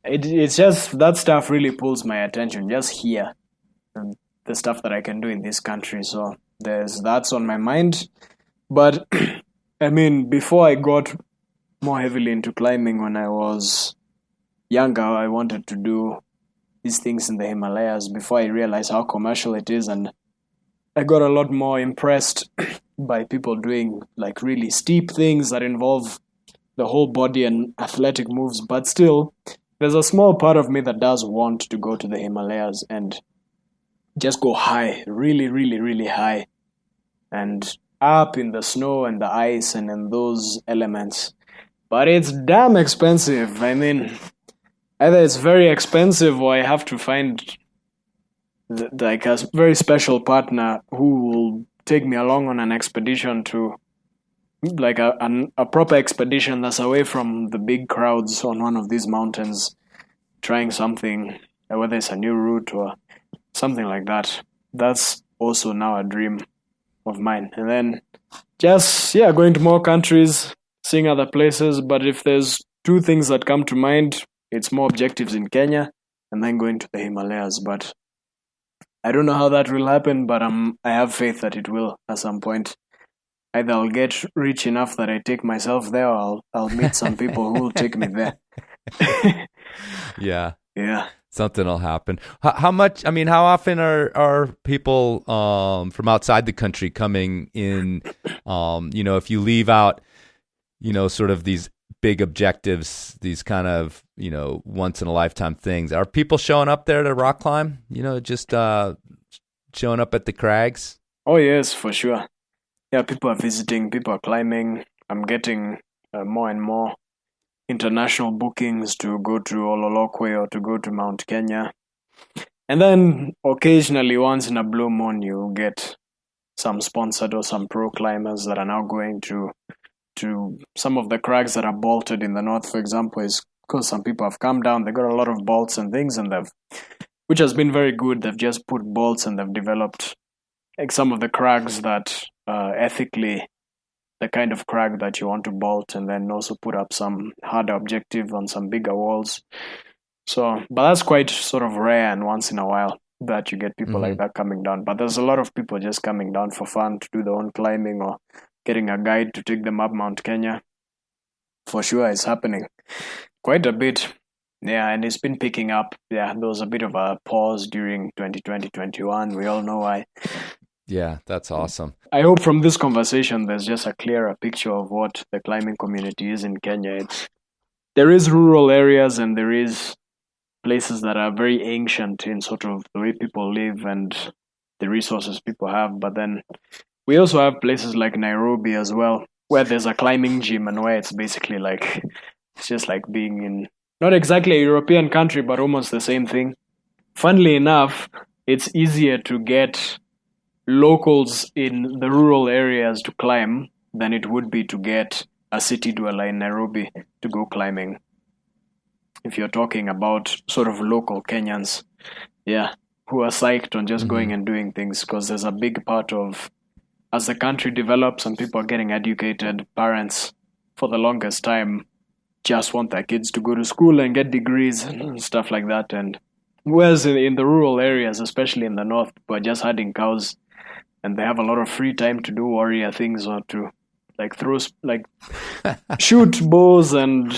it's just that stuff really pulls my attention just here, and the stuff that I can do in this country. So that's on my mind. But before I got more heavily into climbing when I was younger, I wanted to do these things in the Himalayas before I realized how commercial it is, and I got a lot more impressed by people doing really steep things that involve the whole body and athletic moves. But still, there's a small part of me that does want to go to the Himalayas and just go high, really, really, really high, and up in the snow and the ice and in those elements. But it's damn expensive. Either it's very expensive or I have to find like a very special partner who will take me along on an expedition to like a proper expedition that's away from the big crowds on one of these mountains, trying something, whether it's a new route or something like that. That's also now a dream of mine. And then just, going to more countries, seeing other places. But if there's two things that come to mind, it's more objectives in Kenya and then going to the Himalayas. But I don't know how that will happen, but I have faith that it will at some point. Either I'll get rich enough that I take myself there, or I'll meet some people who will take me there. Yeah. Yeah. Something will happen. How often are people from outside the country coming in? If you leave out, sort of these big objectives, these kind of, once in a lifetime things, are people showing up there to rock climb? Just showing up at the crags? Oh, yes, for sure. Yeah, people are visiting, people are climbing. I'm getting more and more international bookings to go to Ololokwe or to go to Mount Kenya. And then occasionally, once in a blue moon, you get some sponsored or some pro climbers that are now going to some of the crags that are bolted in the north, for example, is because some people have come down. They got a lot of bolts and things, and which has been very good. They've just put bolts and they've developed like some of the crags that ethically, the kind of crag that you want to bolt, and then also put up some harder objective on some bigger walls. So, but that's quite sort of rare and once in a while that you get people like that coming down. But there's a lot of people just coming down for fun to do their own climbing or getting a guide to take them up Mount Kenya. For sure, it's happening quite a bit. Yeah, and it's been picking up. Yeah, there was a bit of a pause during 2020-21. We all know why. Yeah, that's awesome. I hope from this conversation there's just a clearer picture of what the climbing community is in Kenya. There is rural areas and there is places that are very ancient in sort of the way people live and the resources people have. But then we also have places like Nairobi as well, where there's a climbing gym and where it's basically like, it's just like being in, not exactly a European country, but almost the same thing. Funnily enough, it's easier to get locals in the rural areas to climb than it would be to get a city dweller in Nairobi to go climbing. If you're talking about sort of local Kenyans, who are psyched on just going and doing things, because there's a big part of, as the country develops and people are getting educated, parents for the longest time just want their kids to go to school and get degrees and stuff like that. And whereas in the rural areas, especially in the north, people are just herding cows and they have a lot of free time to do warrior things or to shoot bows and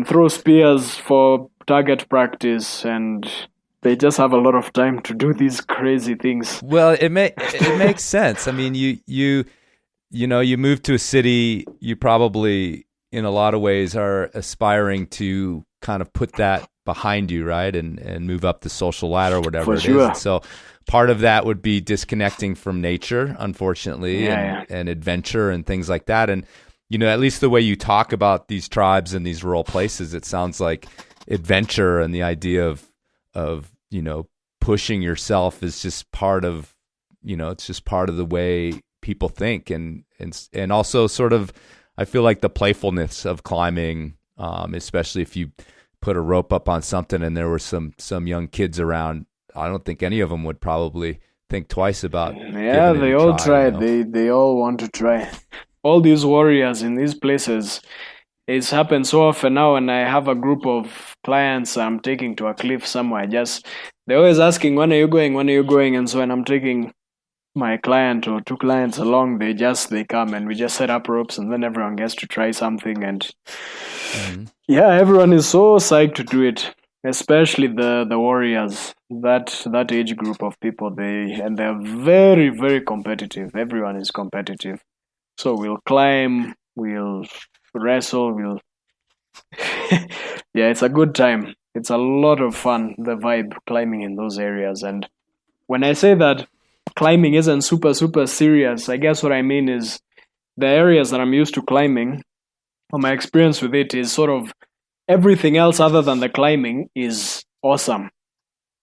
throw spears for target practice, and they just have a lot of time to do these crazy things. Well, it makes sense. I mean, you move to a city, you probably in a lot of ways are aspiring to kind of put that behind you, right? And move up the social ladder, whatever it is. And so part of that would be disconnecting from nature, unfortunately, and adventure and things like that. And, at least the way you talk about these tribes and these rural places, it sounds like adventure and the idea of pushing yourself is just part of, it's just part of the way people think. And also sort of, I feel like the playfulness of climbing, especially if you put a rope up on something and there were some young kids around, I don't think any of them would probably think twice about. Yeah, they all try. They all want to try. All these warriors in these places, it's happened so often now, and I have a group of clients I'm taking to a cliff somewhere. They're always asking, when are you going? And so when I'm taking my client or two clients along, they come and we just set up ropes and then everyone gets to try something. And everyone is so psyched to do it, especially the warriors, that age group of people. They're very, very competitive. Everyone is competitive. So we'll climb, we'll wrestle, it's a good time. It's a lot of fun, the vibe climbing in those areas. And when I say that climbing isn't super, super serious, I guess what I mean is the areas that I'm used to climbing, or my experience with it is sort of everything else other than the climbing is awesome.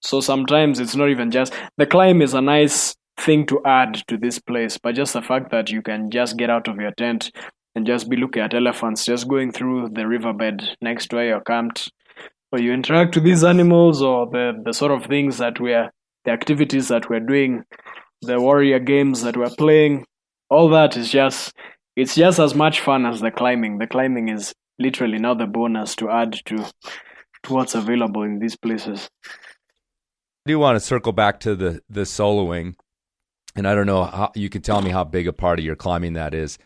So sometimes it's not even just the climb is a nice thing to add to this place, but just the fact that you can just get out of your tent and just be looking at elephants just going through the riverbed next to where you're camped, or you interact with these animals, or the sort of things that the activities that we're doing, the warrior games that we're playing, all that is it's just as much fun as the climbing. The climbing is literally now the bonus to add to what's available in these places. I do want to circle back to the soloing, and I don't know how you can tell me how big a part of your climbing that is,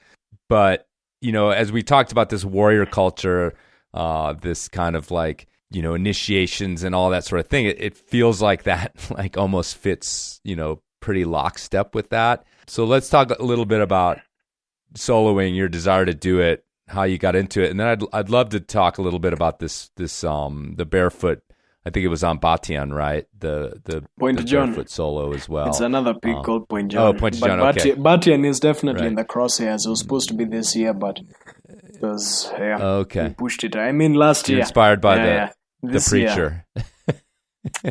but as we talked about this warrior culture, this kind of like initiations and all that sort of thing, it feels like that like almost fits pretty lockstep with that. So let's talk a little bit about soloing, your desire to do it, how you got into it, and then I'd love to talk a little bit about this the barefoot. I think it was on Batian, right? The Point John barefoot solo as well. It's another peak called Point John. Oh, Point John. Okay. Batian is definitely Right. in the crosshairs. It was supposed to be this year, but it was Okay. we pushed it. I mean, last You're year. inspired by the This year. preacher.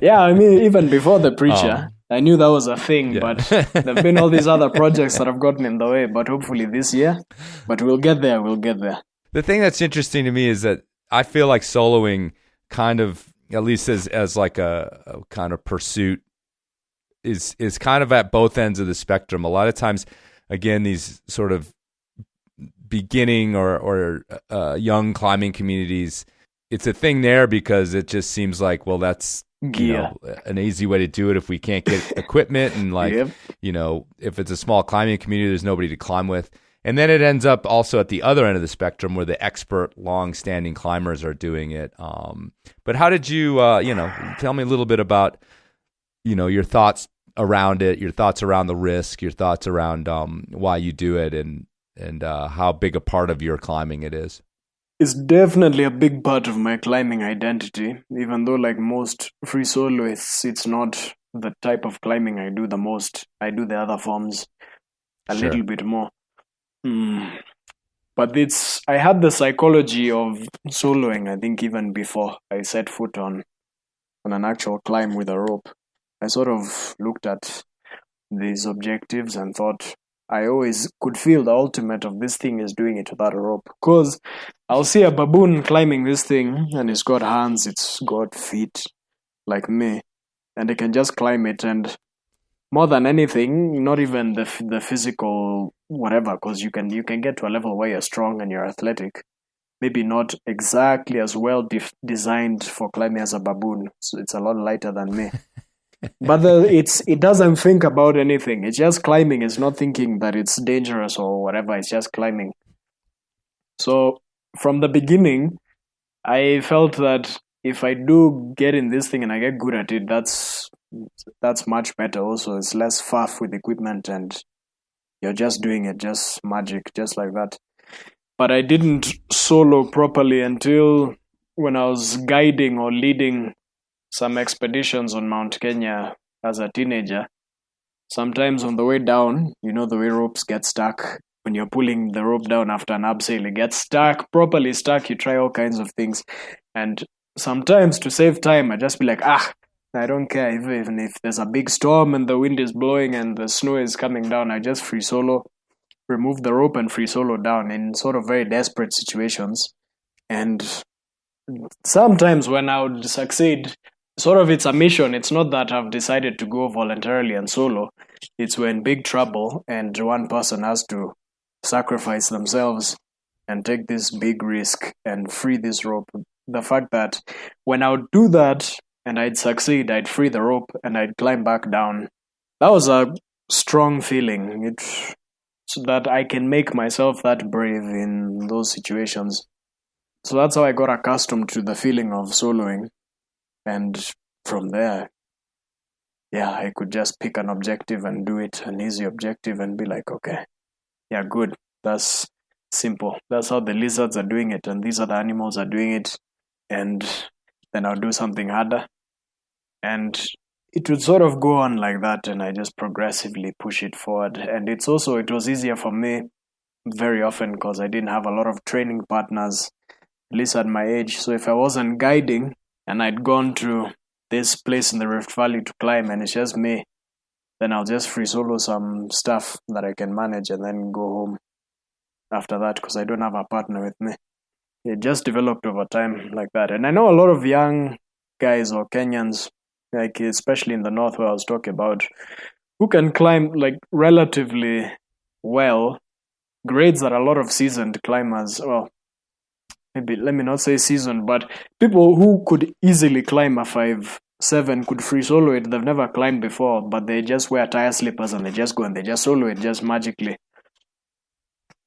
Yeah, I mean, even before the preacher, I knew that was a thing, Yeah. but there've been all these other projects that have gotten in the way. But hopefully this year, but we'll get there. We'll get there. The thing that's interesting to me is that I feel like soloing kind of, at least as like a kind of pursuit, is kind of at both ends of the spectrum. A lot of times, again, these sort of beginning or young climbing communities, it's a thing there because it just seems like, well, that's Gear. an easy way to do it if we can't get equipment, and like Yep. if it's a small climbing community, there's nobody to climb with. And then it ends up also at the other end of the spectrum where the expert, long-standing climbers are doing it. But how did you, tell me a little bit about, your thoughts around it, your thoughts around the risk, your thoughts around why you do it, and how big a part of your climbing it is. It's definitely a big part of my climbing identity, even though like most free soloists, it's not the type of climbing I do the most. I do the other forms a Sure. little bit more. But I had the psychology of soloing, I think, even before I set foot on an actual climb with a rope. I sort of looked at these objectives and thought I always could feel the ultimate of this thing is doing it without a rope. Because I'll see a baboon climbing this thing and it's got hands, it's got feet like me, and it can just climb it. And more than anything, not even the physical whatever, because you can get to a level where you're strong and you're athletic. Maybe not exactly as well designed for climbing as a baboon. So it's a lot lighter than me. But it doesn't think about anything. It's just climbing. It's not thinking that it's dangerous or whatever. It's just climbing. So from the beginning, I felt that if I do get in this thing and I get good at it, that's much better. Also, it's less faff with equipment, and you're just doing it, just magic, just like that. But I didn't solo properly until when I was guiding or leading some expeditions on Mount Kenya as a teenager. Sometimes on the way down, the way ropes get stuck. When you're pulling the rope down after an abseil, it gets stuck, properly stuck. You try all kinds of things. And sometimes to save time, I just be like, I don't care. Even if there's a big storm and the wind is blowing and the snow is coming down, I just free solo, remove the rope and free solo down in sort of very desperate situations. And sometimes when I would succeed, sort of it's a mission. It's not that I've decided to go voluntarily and solo. It's when big trouble and one person has to sacrifice themselves and take this big risk and free this rope. The fact that when I would do that and I'd succeed, I'd free the rope and I'd climb back down. That was a strong feeling. So that I can make myself that brave in those situations. So that's how I got accustomed to the feeling of soloing. And from there, I could just pick an objective and do it, an easy objective, and be like, okay, yeah, good. That's simple. That's how the lizards are doing it, and these other animals are doing it. And then I'll do something harder. And it would sort of go on like that, and I just progressively push it forward. And it was easier for me very often because I didn't have a lot of training partners, at least at my age. So if I wasn't guiding, and I'd gone to this place in the Rift Valley to climb and it's just me, then I'll just free solo some stuff that I can manage and then go home after that because I don't have a partner with me. It just developed over time like that. And I know a lot of young guys or Kenyans, like especially in the north where I was talking about, who can climb like relatively well, grades that a lot of seasoned climbers, well, maybe let me not say seasoned, but people who could easily climb a 5-7 could free solo it. They've never climbed before, but they just wear tire slippers and they just go and they just solo it just magically.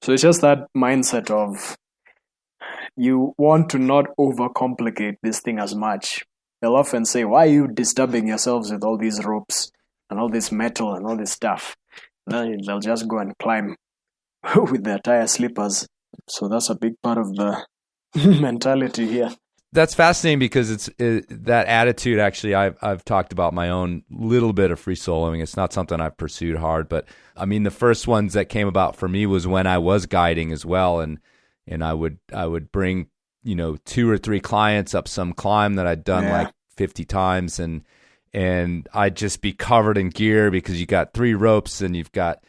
So it's just that mindset of you want to not overcomplicate this thing as much. They'll often say, why are you disturbing yourselves with all these ropes and all this metal and all this stuff? And then they'll just go and climb with their tire slippers. So that's a big part of the mentality here. That's fascinating because that attitude. Actually, I've talked about my own little bit of free soloing. It's not something I've pursued hard, but I mean, the first ones that came about for me was when I was guiding as well, and I would bring 2 or 3 clients up some climb that I'd done like 50 times, and I'd just be covered in gear because you got 3 ropes and you've got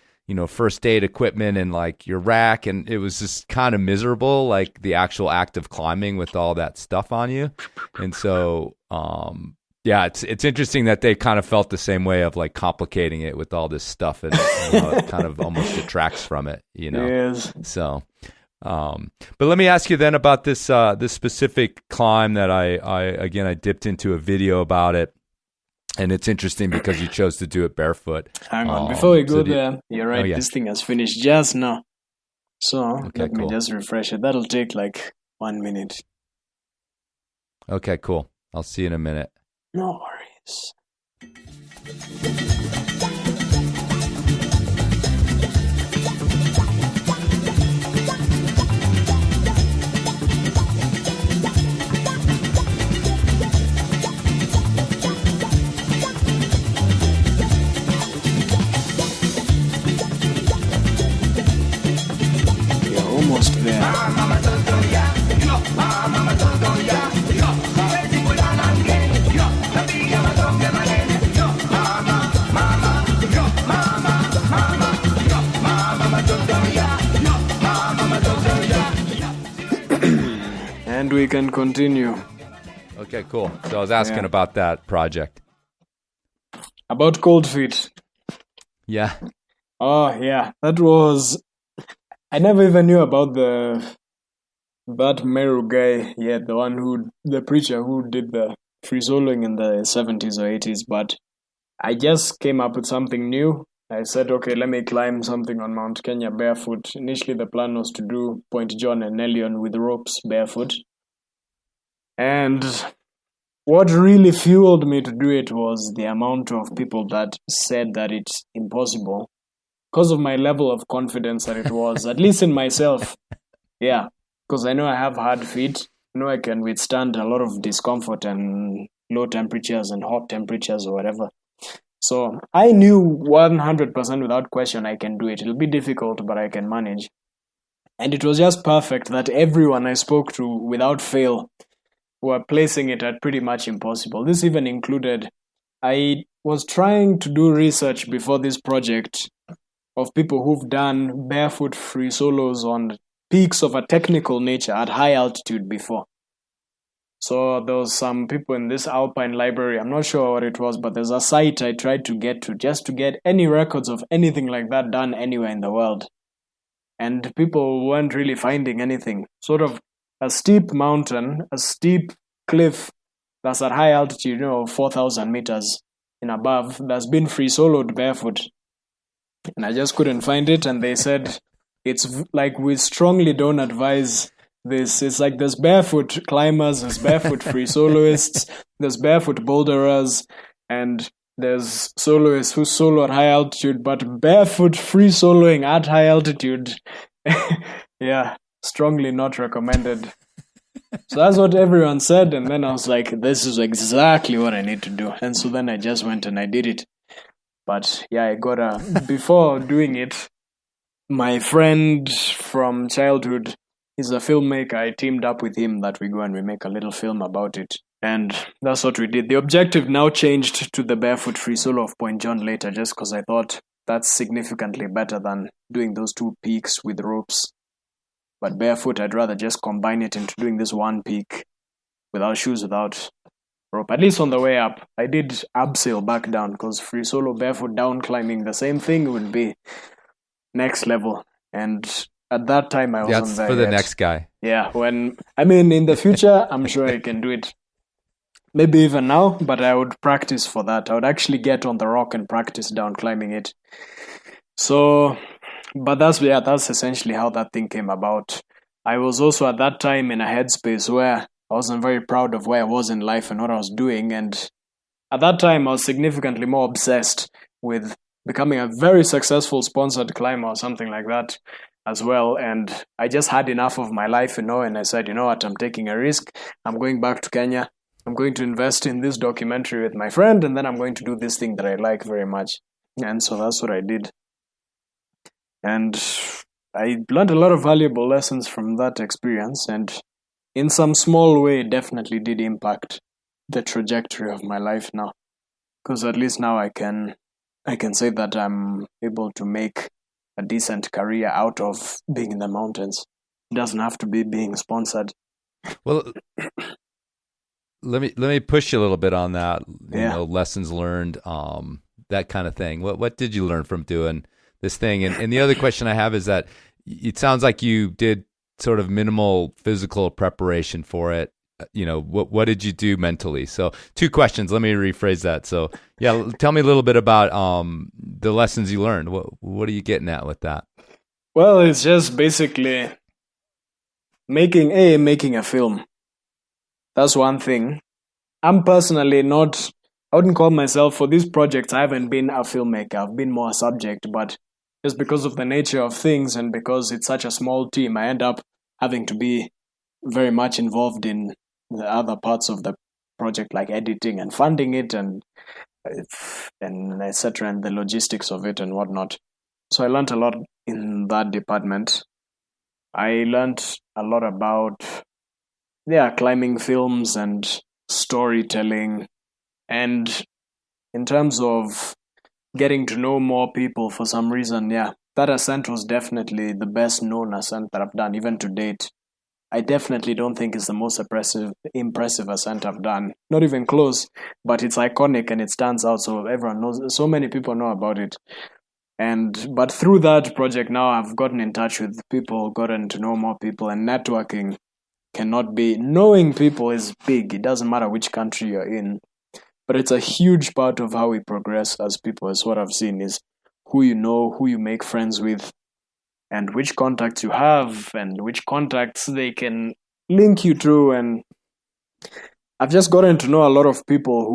first aid equipment and like your rack, and it was just kind of miserable, like the actual act of climbing with all that stuff on you. And so it's interesting that they kind of felt the same way of like complicating it with all this stuff, and it kind of almost detracts from it, Yes. So but let me ask you then about this specific climb that I dipped into a video about it. And it's interesting because you chose to do it barefoot. Hang on, before we go there, you're right, This thing has finished just now. So let me just refresh it. That'll take like 1 minute. Okay, cool. I'll see you in a minute. No worries. Almost there. And we can continue. Okay, cool. So I was asking about that project. About Cold Feet. Yeah. Oh, yeah. That was... I never even knew about that Meru guy yet, the preacher who did the free soloing in the 70s or 80s, but I just came up with something new. I said, okay, let me climb something on Mount Kenya barefoot. Initially, the plan was to do Point John and Nelion with ropes barefoot. And what really fueled me to do it was the amount of people that said that it's impossible. Because of my level of confidence that it was, at least in myself. Yeah, because I know I have hard feet. I know I can withstand a lot of discomfort and low temperatures and hot temperatures or whatever. So I knew 100% without question I can do it. It'll be difficult, but I can manage. And it was just perfect that everyone I spoke to, without fail, were placing it at pretty much impossible. This even included, I was trying to do research before this project of people who've done barefoot free solos on peaks of a technical nature at high altitude before. So there was some people in this Alpine library, I'm not sure what it was, but there's a site I tried to get to just to get any records of anything like that done anywhere in the world. And people weren't really finding anything. Sort of a steep mountain, a steep cliff that's at high altitude, 4,000 meters and above, that's been free soloed barefoot. And I just couldn't find it, and they said, it's like we strongly don't advise this. It's like there's barefoot climbers, there's barefoot free soloists, there's barefoot boulderers, and there's soloists who solo at high altitude, but barefoot free soloing at high altitude, yeah, strongly not recommended. So that's what everyone said, and then I was like, this is exactly what I need to do. And so then I just went and I did it. But yeah, I got before doing it, my friend from childhood, he's a filmmaker. I teamed up with him that we go and we make a little film about it. And that's what we did. The objective now changed to the barefoot free solo of Point John later, just because I thought that's significantly better than doing those 2 peaks with ropes. But barefoot, I'd rather just combine it into doing this 1 peak without shoes, without rope. At least on the way up. I did abseil back down, because free solo barefoot down climbing the same thing would be next level. And at that time, I wasn't there for the yet. next guy. Yeah, in the future, I'm sure I can do it. Maybe even now, but I would practice for that. I would actually get on the rock and practice down climbing it. So, but that's essentially how that thing came about. I was also at that time in a headspace where I wasn't very proud of where I was in life and what I was doing. And at that time, I was significantly more obsessed with becoming a very successful sponsored climber or something like that as well. And I just had enough of my life, and I said, you know what, I'm taking a risk. I'm going back to Kenya. I'm going to invest in this documentary with my friend, and then I'm going to do this thing that I like very much. And so that's what I did. And I learned a lot of valuable lessons from that experience, and in some small way, definitely did impact the trajectory of my life now. Because at least now I can say that I'm able to make a decent career out of being in the mountains. It doesn't have to be being sponsored. Well, let me push you a little bit on that. Yeah. Lessons learned, that kind of thing. What did you learn from doing this thing? And the other question I have is that it sounds like you did sort of minimal physical preparation for it. What did you do mentally? So 2 questions. Let me rephrase that. So yeah, tell me a little bit about the lessons you learned. What are you getting at with that? Well, it's just basically making a film. That's one thing. I'm personally I wouldn't call myself, for these projects, I haven't been a filmmaker. I've been more a subject, but just because of the nature of things and because it's such a small team, I end up having to be very much involved in the other parts of the project, like editing and funding it and etc., and the logistics of it and whatnot. So I learned a lot in that department. I learned a lot about climbing films and storytelling, and in terms of getting to know more people for some reason, that ascent was definitely the best known ascent that I've done, even to date. I definitely don't think it's the most impressive ascent I've done. Not even close, but it's iconic and it stands out, so everyone knows, so many people know about it. But through that project now, I've gotten in touch with people, gotten to know more people, and networking knowing people is big. It doesn't matter which country you're in, but it's a huge part of how we progress as people. Is what I've seen is who you know, who you make friends with, and which contacts you have, and which contacts they can link you to. And I've just gotten to know a lot of people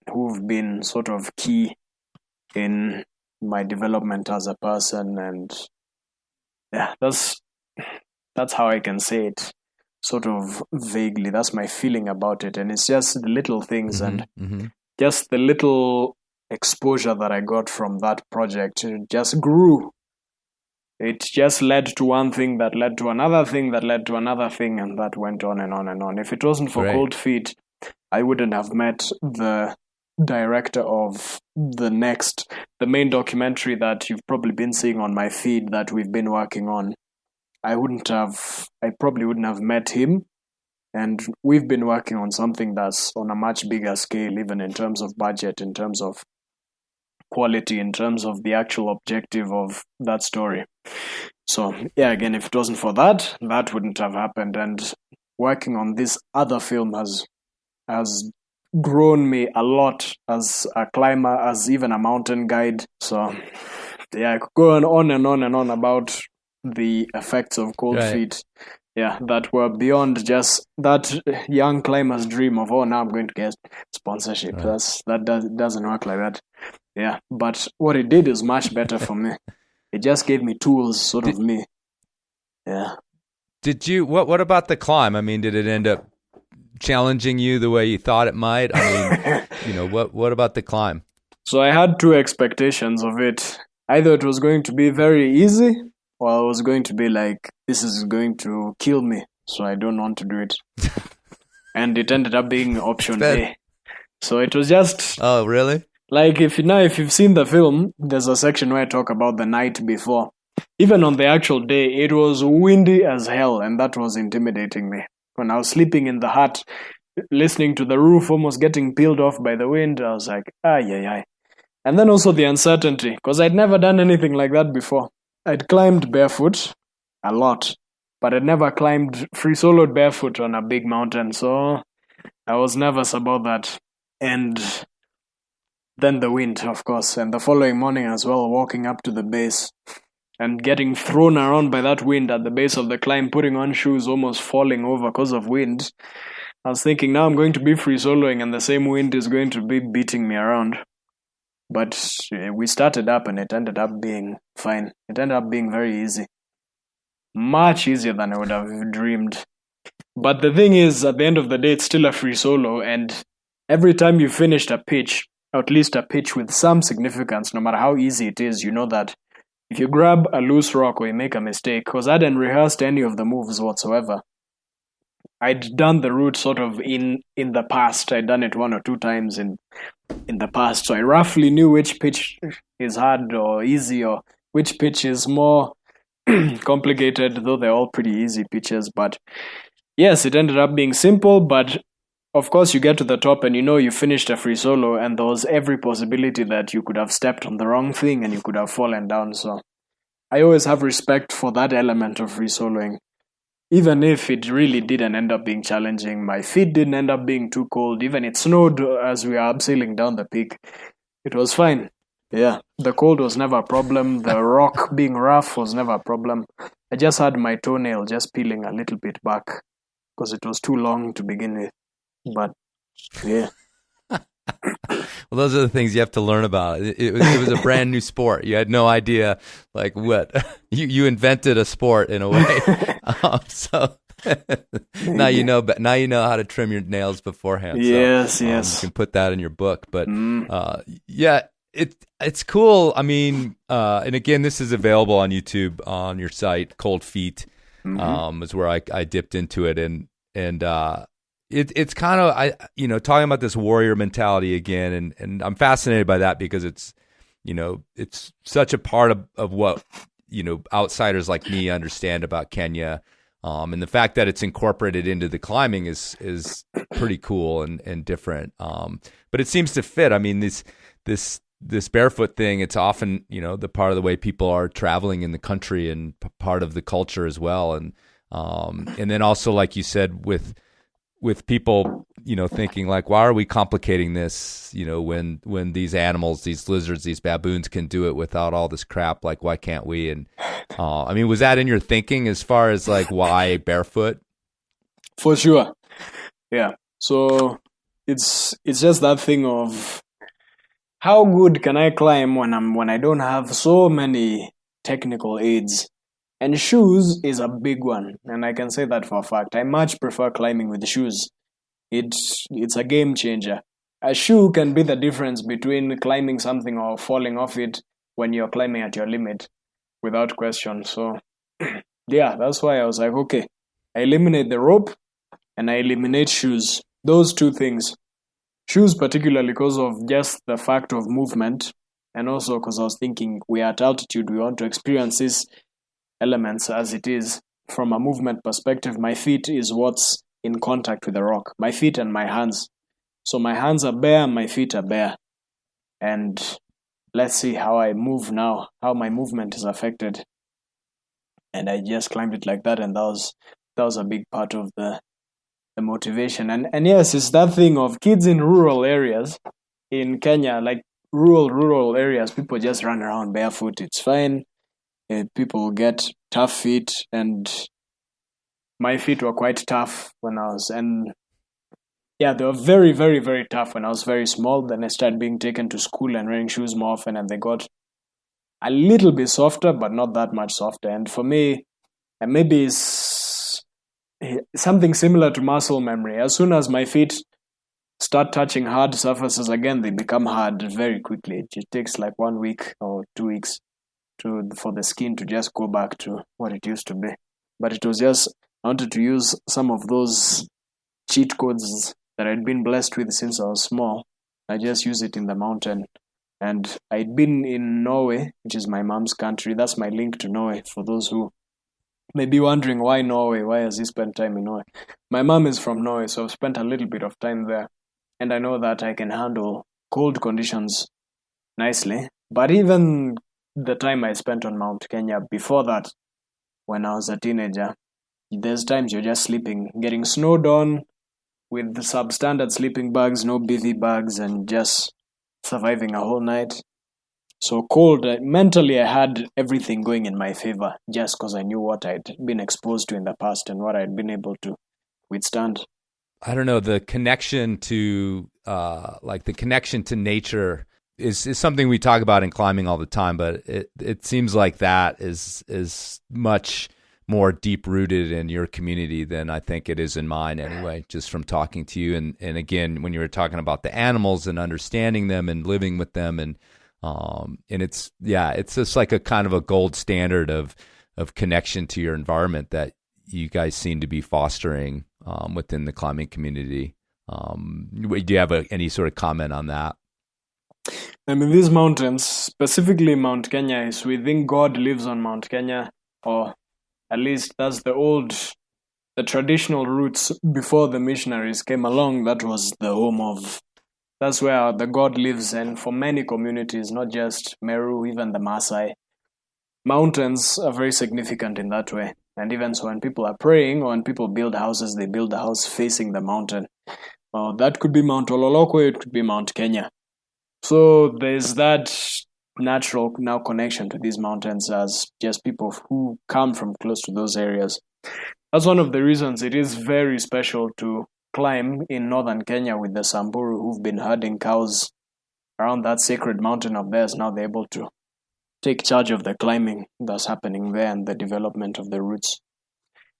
who've been sort of key in my development as a person, and that's how I can say it, sort of vaguely. That's my feeling about it. And it's just the little things and just the little exposure that I got from that project. It just grew. It just led to one thing that led to another thing that led to another thing, and that went on and on and on. If it wasn't for Cold Feet, I wouldn't have met the director of the main documentary that you've probably been seeing on my feed that we've been working on. I probably wouldn't have met him, and we've been working on something that's on a much bigger scale, even in terms of budget, in terms of quality, in terms of the actual objective of that story. So again, if it wasn't for that wouldn't have happened. And working on this other film has grown me a lot as a climber, as even a mountain guide. So I could go on and on and on about the effects of Cold Feet, that were beyond just that young climber's dream of, now I'm going to get sponsorship. That doesn't work like that. But what it did is much better for me. It just gave me tools, me. Did you? What about the climb? I mean, did it end up challenging you the way you thought it might? I mean, what about the climb? So I had 2 expectations of it. Either it was going to be very easy, or I was going to be like, this is going to kill me, so I don't want to do it. and it ended up being option A. So it was just... Oh, really? Like, if you've seen the film, there's a section where I talk about the night before. Even on the actual day, it was windy as hell, and that was intimidating me. When I was sleeping in the hut, listening to the roof almost getting peeled off by the wind, I was like, ay. And then also the uncertainty, because I'd never done anything like that before. I'd climbed barefoot a lot, but I'd never climbed free-soloed barefoot on a big mountain, so I was nervous about that. And then the wind, of course, and the following morning as well, walking up to the base and getting thrown around by that wind at the base of the climb, putting on shoes, almost falling over because of wind. I was thinking, now I'm going to be free soloing and the same wind is going to be beating me around. But we started up and it ended up being fine. It ended up being very easy. Much easier than I would have dreamed. But the thing is, at the end of the day, it's still a free solo, and every time you finished a pitch, or at least a pitch with some significance, no matter how easy it is, you know that if you grab a loose rock or you make a mistake, because I hadn't rehearsed any of the moves whatsoever. I'd done the route sort of in the past. I'd done it 1 or 2 times in the past, so I roughly knew which pitch is hard or easy, or which pitch is more complicated, though they're all pretty easy pitches. But yes, it ended up being simple, but of course you get to the top and you know you finished a free solo, and there was every possibility that you could have stepped on the wrong thing and you could have fallen down. So I always have respect for that element of free soloing. Even if it really didn't end up being challenging, my feet didn't end up being too cold. Even it snowed as we were abseiling down the peak. It was fine. Yeah, the cold was never a problem. The rock being rough was never a problem. I just had my toenail just peeling a little bit back because it was too long to begin with. But yeah. Well, those are the things you have to learn about. It was a brand new sport. You had no idea, like, what you invented a sport in a way. So now you know. But now you know how to trim your nails beforehand. Yes, so, yes. You can put that in your book. But yeah, it's cool. I mean, and again, this is available on YouTube on your site. Cold Feet is where I dipped into it, and It's kind of, talking about this warrior mentality again, and I'm fascinated by that because it's such a part of what, outsiders like me understand about Kenya. And the fact that it's incorporated into the climbing is pretty cool and different. But it seems to fit. I mean, this barefoot thing, it's often, the part of the way people are traveling in the country and part of the culture as well. And then also, like you said, with people, thinking like, why are we complicating this? When these animals, these lizards, these baboons can do it without all this crap, like, why can't we? And I mean, was that in your thinking as far as like why barefoot? For sure. Yeah. So it's just that thing of how good can I climb when I don't have so many technical aids? And shoes is a big one, and I can say that for a fact. I much prefer climbing with shoes. It's a game changer. A shoe can be the difference between climbing something or falling off it when you're climbing at your limit, without question. So, yeah, that's why I was like, okay, I eliminate the rope and I eliminate shoes. Those two things. Shoes particularly because of just the fact of movement, and also because I was thinking we're at altitude, we want to experience this elements as it is from a movement perspective. My feet is what's in contact with the rock, my feet and my hands. So my hands are bare, my feet are bare, and let's see how I move now, how my movement is affected. And I just climbed it like that, and that was a big part of the motivation. And yes, it's that thing of kids in rural areas in Kenya, like rural areas, people just run around barefoot. It's fine. People get tough feet, and my feet were quite tough when I was, and yeah, they were very, very, very tough when I was very small. Then I started being taken to school and wearing shoes more often, and they got a little bit softer, but not that much softer. And for me, maybe it's something similar to muscle memory. As soon as my feet start touching hard surfaces again, they become hard very quickly. It takes like 1 week or 2 weeks for the skin to just go back to what it used to be. But it was just, I wanted to use some of those cheat codes that I'd been blessed with since I was small. I just use it in the mountain. And I'd been in Norway, which is my mom's country. That's my link to Norway, for those who may be wondering why Norway, why has he spent time in Norway? My mom is from Norway, so I've spent a little bit of time there. And I know that I can handle cold conditions nicely. But even the time I spent on Mount Kenya before that, when I was a teenager, there's times you're just sleeping, getting snowed on with the substandard sleeping bags, no bivy bags, and just surviving a whole night. So cold, mentally I had everything going in my favor just because I knew what I'd been exposed to in the past and what I'd been able to withstand. I don't know, the connection to the connection to nature is something we talk about in climbing all the time, but it seems like that is much more deep rooted in your community than I think it is in mine anyway, just from talking to you. And again, when you were talking about the animals and understanding them and living with them, and it's just like a kind of a gold standard of connection to your environment that you guys seem to be fostering within the climbing community. Do you have any sort of comment on that? I mean, these mountains, specifically Mount Kenya, is we think God lives on Mount Kenya, or at least that's the traditional roots before the missionaries came along. That was the home of, that's where the God lives. And for many communities, not just Meru, even the Maasai, mountains are very significant in that way. And even so, when people are praying or when people build houses, they build a house facing the mountain. That could be Mount Ololokwe, it could be Mount Kenya. So there's that natural now connection to these mountains as just people who come from close to those areas. That's one of the reasons it is very special to climb in northern Kenya with the Samburu who've been herding cows around that sacred mountain of theirs. Now they're able to take charge of the climbing that's happening there and the development of the routes.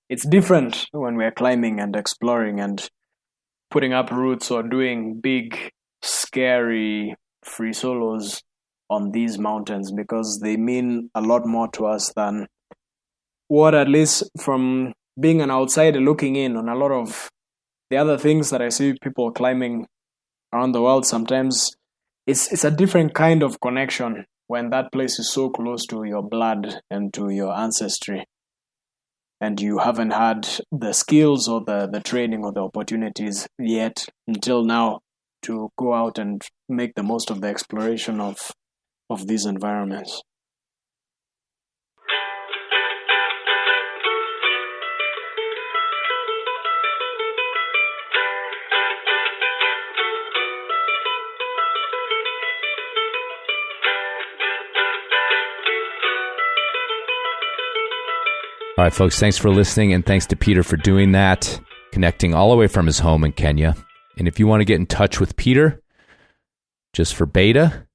It's different when we're climbing and exploring and putting up routes or doing big, scary free solos on these mountains, because they mean a lot more to us than what, at least from being an outsider looking in on a lot of the other things that I see people climbing around the world. Sometimes it's a different kind of connection when that place is so close to your blood and to your ancestry, and you haven't had the skills or the training or the opportunities yet until now to go out and make the most of the exploration of these environments. All right, folks, thanks for listening, and thanks to Peter for doing that, connecting all the way from his home in Kenya. And if you want to get in touch with Peter, just for beta,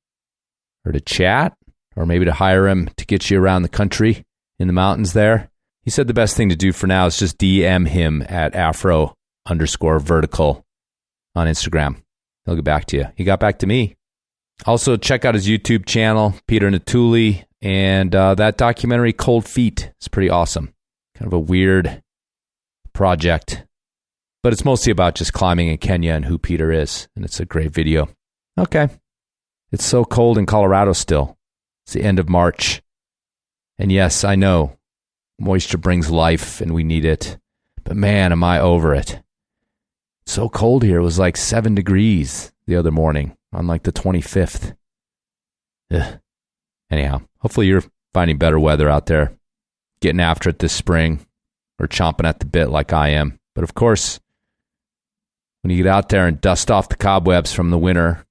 or to chat, or maybe to hire him to get you around the country in the mountains there, he said the best thing to do for now is just DM him at afro_vertical on Instagram. He'll get back to you. He got back to me. Also, check out his YouTube channel, Peter Naituli, and that documentary, Cold Feet, is pretty awesome. Kind of a weird project, but it's mostly about just climbing in Kenya and who Peter is, and it's a great video. Okay. It's so cold in Colorado still. It's the end of March. And yes, I know, moisture brings life and we need it, but man, am I over it. It's so cold here. It was like 7 degrees the other morning on like the 25th. Ugh. Anyhow, hopefully you're finding better weather out there, getting after it this spring, or chomping at the bit like I am. But of course, when you get out there and dust off the cobwebs from the winter,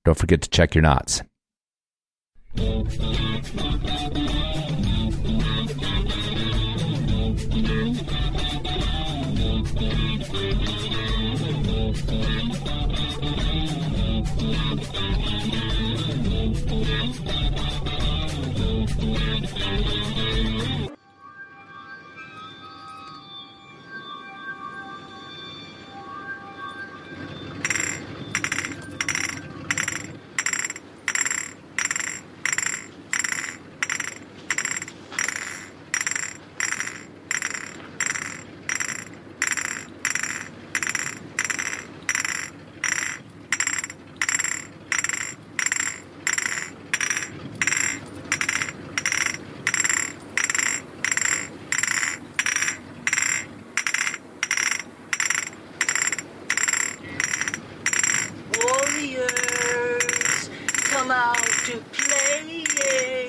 don't forget to check your knots. want to play.